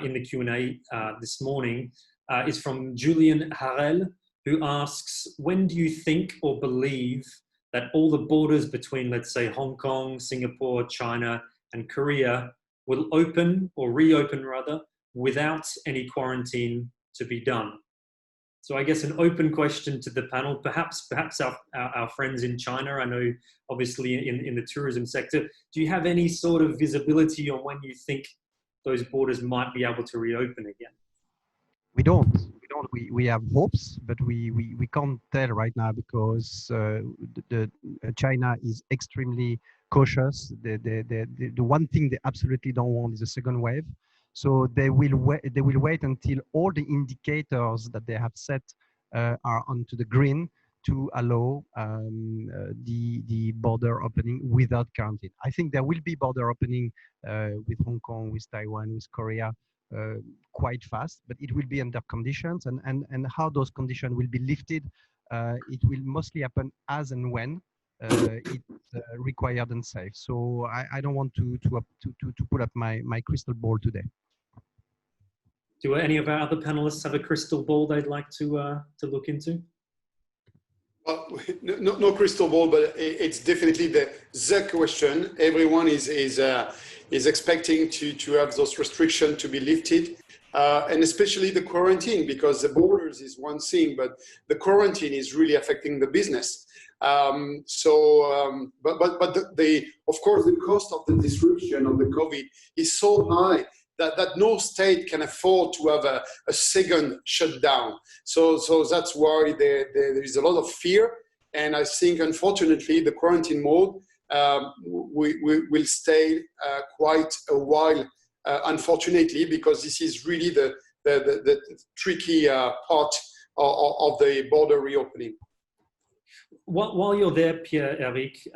in the Q&A this morning is from Julian Harel, who asks, when do you think or believe that all the borders between, let's say, Hong Kong, Singapore, China, and Korea will open, or reopen rather, without any quarantine to be done? So I guess an open question to the panel, perhaps our friends in China, I know obviously in the tourism sector, do you have any sort of visibility on when you think those borders might be able to reopen again? We don't. We have hopes, but we can't tell right now because China is extremely cautious. The one thing they absolutely don't want is a second wave. So they will wait until all the indicators that they have set are onto the green to allow the border opening without quarantine. I think there will be border opening with Hong Kong, with Taiwan, with Korea quite fast, but it will be under conditions, and how those conditions will be lifted, it will mostly happen as and when it's required and safe. So I don't want to put up my crystal ball today. Do any of our other panelists have a crystal ball they'd like to look into? Well, no crystal ball, but it's definitely the question. Everyone is expecting to have those restrictions to be lifted, and especially the quarantine, because the borders is one thing, but the quarantine is really affecting the business. But of course, the cost of the disruption of the COVID is so high that no state can afford to have a second shutdown. So that's why there is a lot of fear. And I think, unfortunately, the quarantine mode will stay quite a while, unfortunately, because this is really the tricky part of the border reopening. While you're there, Pierre-Eric,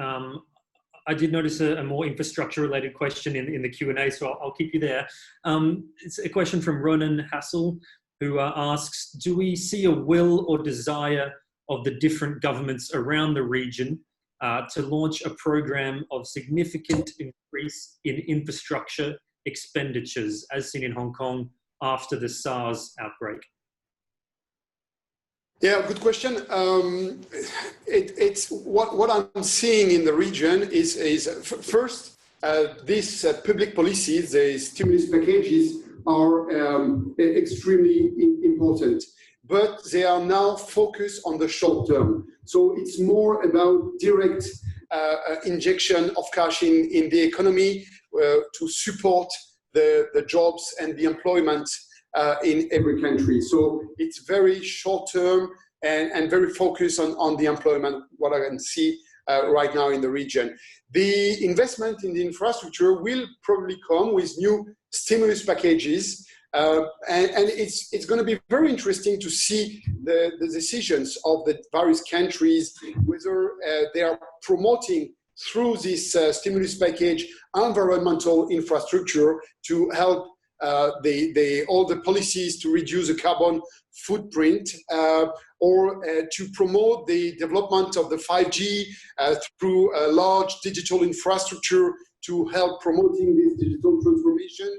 I did notice a more infrastructure-related question in the Q&A, so I'll keep you there. It's a question from Ronan Hassel, who asks, do we see a will or desire of the different governments around the region to launch a program of significant increase in infrastructure expenditures, as seen in Hong Kong after the SARS outbreak? Yeah, good question. It's what I'm seeing in the region is first, these public policies, the stimulus packages are extremely important, but they are now focused on the short term. So it's more about direct injection of cash in the economy to support the jobs and the employment in every country. So it's very short term and very focused on the employment, what I can see right now in the region. The investment in the infrastructure will probably come with new stimulus packages, and it's going to be very interesting to see the decisions of the various countries, whether they are promoting through this stimulus package environmental infrastructure to help all the policies to reduce the carbon footprint, or to promote the development of the 5G through a large digital infrastructure to help promoting this digital transformation,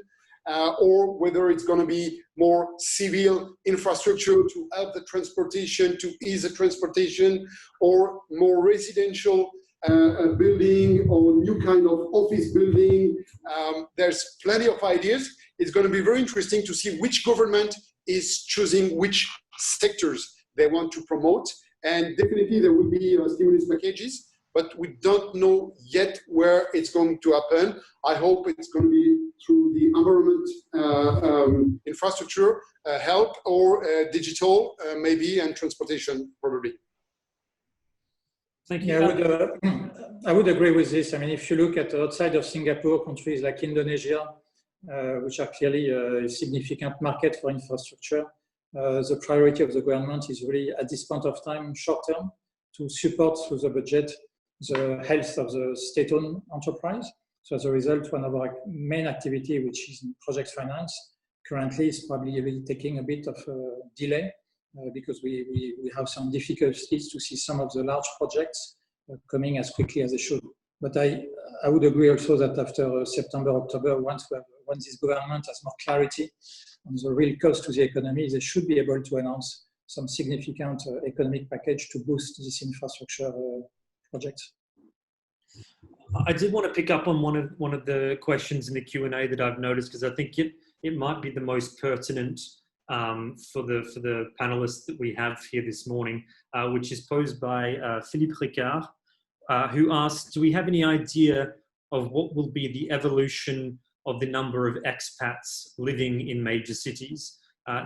or whether it's going to be more civil infrastructure to help the transportation, to ease the transportation, or more residential building or new kind of office building. There's plenty of ideas. It's going to be very interesting to see which government is choosing which sectors they want to promote. And definitely there will be stimulus packages, but we don't know yet where it's going to happen. I hope it's going to be through the environment, infrastructure, help, or digital, maybe, and transportation, probably. Thank you. Yeah, I would agree with this. I mean, if you look at outside of Singapore, countries like Indonesia, which are clearly a significant market for infrastructure, the priority of the government is really, at this point of time, short term, to support through the budget the health of the state-owned enterprise. So as a result, one of our main activity, which is in project finance, currently is probably really taking a bit of a delay because we have some difficulties to see some of the large projects coming as quickly as they should. But I would agree also that after September, October, once this government has more clarity on the real cost to the economy, they should be able to announce some significant economic package to boost this infrastructure projects. I did want to pick up on one of the questions in the Q&A that I've noticed, because I think it might be the most pertinent for the panelists that we have here this morning, which is posed by Philippe Ricard, who asks, do we have any idea of what will be the evolution of the number of expats living in major cities?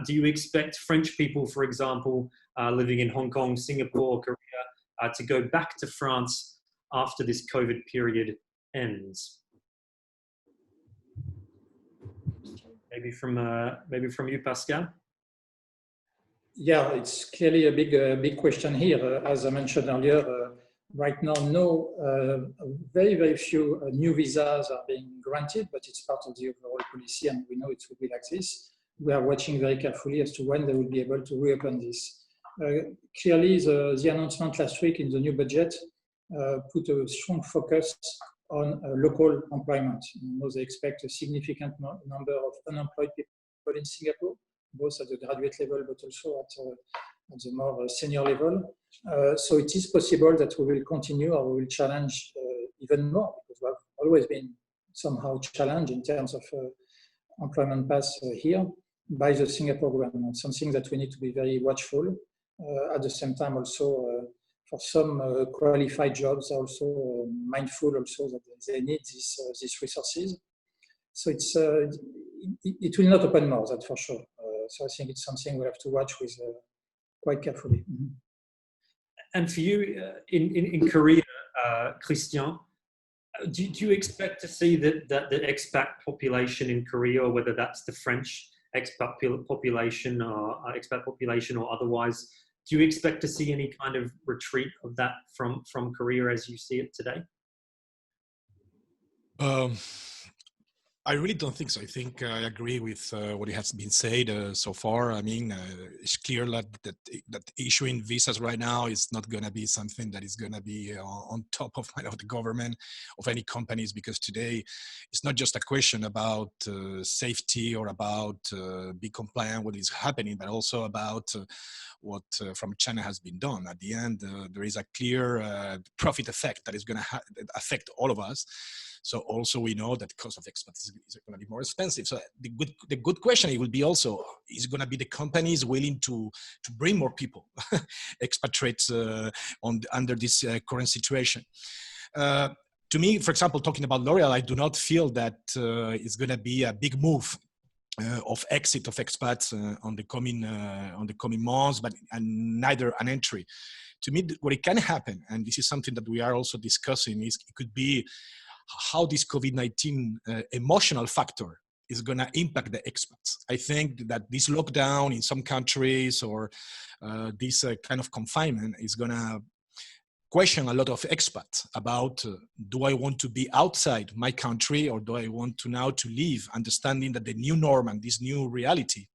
Do you expect French people, for example, living in Hong Kong, Singapore, Korea, to go back to France after this COVID period ends? Maybe from you, Pascal. Yeah, it's clearly a big question here. As I mentioned earlier, right now, very few new visas are being granted, but it's part of the overall policy, and we know it will be like this. We are watching very carefully as to when they will be able to reopen this. Clearly, the announcement last week in the new budget put a strong focus on local employment. You know, they expect a significant number of unemployed people in Singapore, both at the graduate level, but also at the more senior level. So it is possible that we will continue, or we will challenge even more, because we have always been somehow challenged in terms of employment paths here by the Singapore government, something that we need to be very watchful. At the same time, also for some qualified jobs, also mindful also that they need these resources. So it will not open more, that's for sure. So I think it's something we have to watch with quite carefully. Mm-hmm. And for you in Korea, Christian, do you expect to see that the expat population in Korea, or whether that's the French expat population or otherwise, do you expect to see any kind of retreat of that from Korea as you see it today? I really don't think so. I think I agree with what has been said so far. I mean, it's clear that issuing visas right now is not going to be something that is going to be on top of the government, of any companies, because today it's not just a question about safety or about be compliant with what is happening, but also about what from China has been done. At the end, there is a clear profit effect that is going to affect all of us. So also we know that the cost of expats is going to be more expensive. So the good question, it will be also, is going to be the companies willing to bring more people, expatriates under this current situation. To me, for example, talking about L'Oréal, I do not feel that it's going to be a big move of exit of expats on the coming months, but neither an entry. To me, what it can happen, and this is something that we are also discussing, is it could be how this COVID-19 emotional factor is going to impact the expats. I think that this lockdown in some countries or this kind of confinement is going to question a lot of expats about do I want to be outside my country or do I want to now to live, understanding that the new norm and this new reality,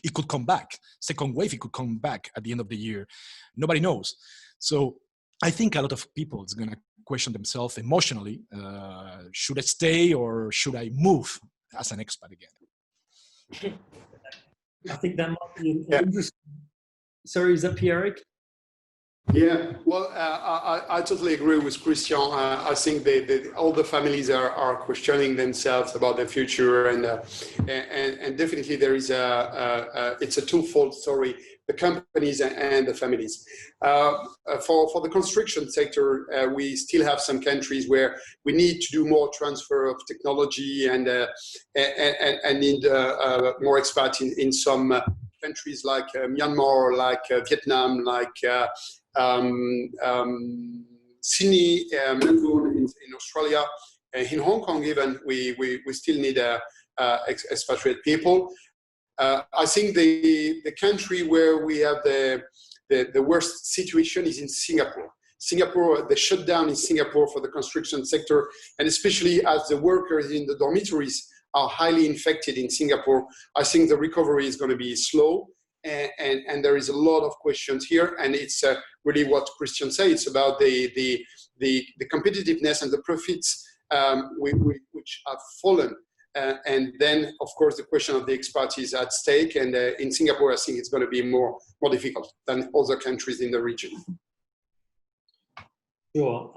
it could come back. Second wave, it could come back at the end of the year. Nobody knows. So I think a lot of people is going to question themselves emotionally, should I stay or should I move as an expat again? I think that might be an interesting. Sorry, is that Pierre-Eric? Yeah, well, I totally agree with Christian. I think all the families are questioning themselves about the future, and definitely there is it's a twofold story: the companies and the families. For the construction sector, we still have some countries where we need to do more transfer of technology and need more expats in some countries like Myanmar, like Vietnam, like Sydney, Melbourne in Australia, in Hong Kong even, we still need expatriate people. I think the country where we have the worst situation is in Singapore. Singapore, the shutdown in Singapore for the construction sector, and especially as the workers in the dormitories are highly infected in Singapore, I think the recovery is going to be slow. And there is a lot of questions here, and it's really what Christian said. It's about the competitiveness and the profits which have fallen, and then of course the question of the expats is at stake. And in Singapore, I think it's going to be more difficult than other countries in the region. Sure.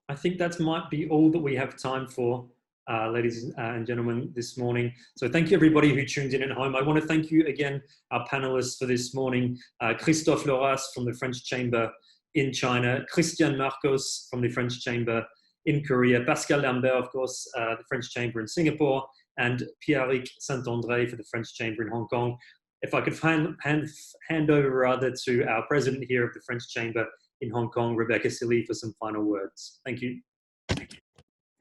I think that might be all that we have time for. Ladies and gentlemen, this morning. So thank you everybody who tuned in at home. I want to thank you again, our panelists for this morning, Christophe Loras from the French Chamber in China, Christian Marcos from the French Chamber in Korea, Pascal Lambert, of course, the French Chamber in Singapore, and Pierre-Eric Saint-André for the French Chamber in Hong Kong. If I could hand over rather to our president here of the French Chamber in Hong Kong, Rebecca Silly, for some final words. Thank you.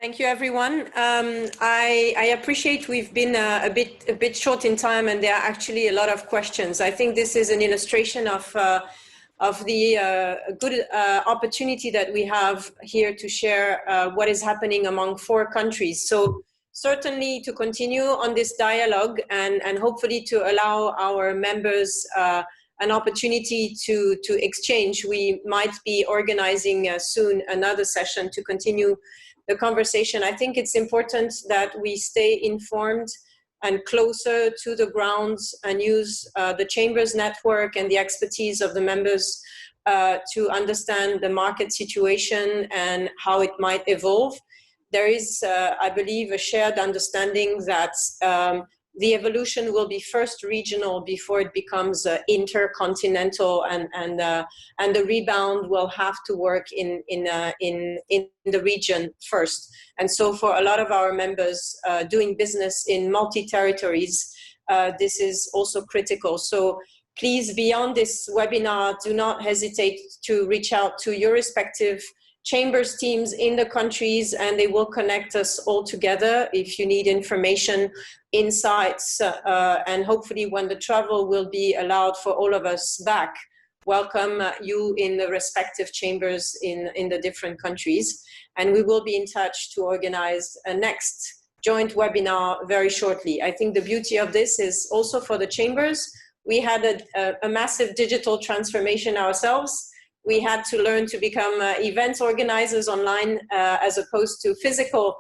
Thank you, everyone. I appreciate we've been a bit short in time, and there are actually a lot of questions. I think this is an illustration of the good opportunity that we have here to share what is happening among 4 countries. So certainly to continue on this dialogue and hopefully to allow our members an opportunity to exchange. We might be organizing soon another session to continue the conversation. I think it's important that we stay informed and closer to the grounds and use the Chamber's network and the expertise of the members to understand the market situation and how it might evolve. There is, I believe, a shared understanding that the evolution will be first regional before it becomes intercontinental, and the rebound will have to work in the region first. And so for a lot of our members doing business in multi-territories, this is also critical. So please, beyond this webinar, do not hesitate to reach out to your respective Chambers teams in the countries, and they will connect us all together if you need information, insights, and hopefully when the travel will be allowed for all of us back, welcome you in the respective chambers in the different countries. And we will be in touch to organize a next joint webinar very shortly. I think the beauty of this is also for the chambers. We had a massive digital transformation ourselves. We had to learn to become events organizers online as opposed to physical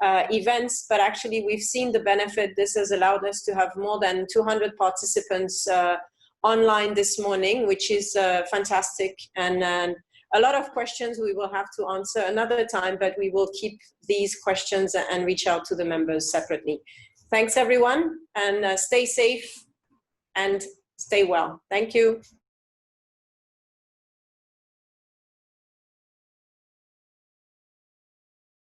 events, but actually we've seen the benefit. This has allowed us to have more than 200 participants online this morning, which is fantastic. And a lot of questions we will have to answer another time, but we will keep these questions and reach out to the members separately. Thanks everyone, and stay safe and stay well. Thank you.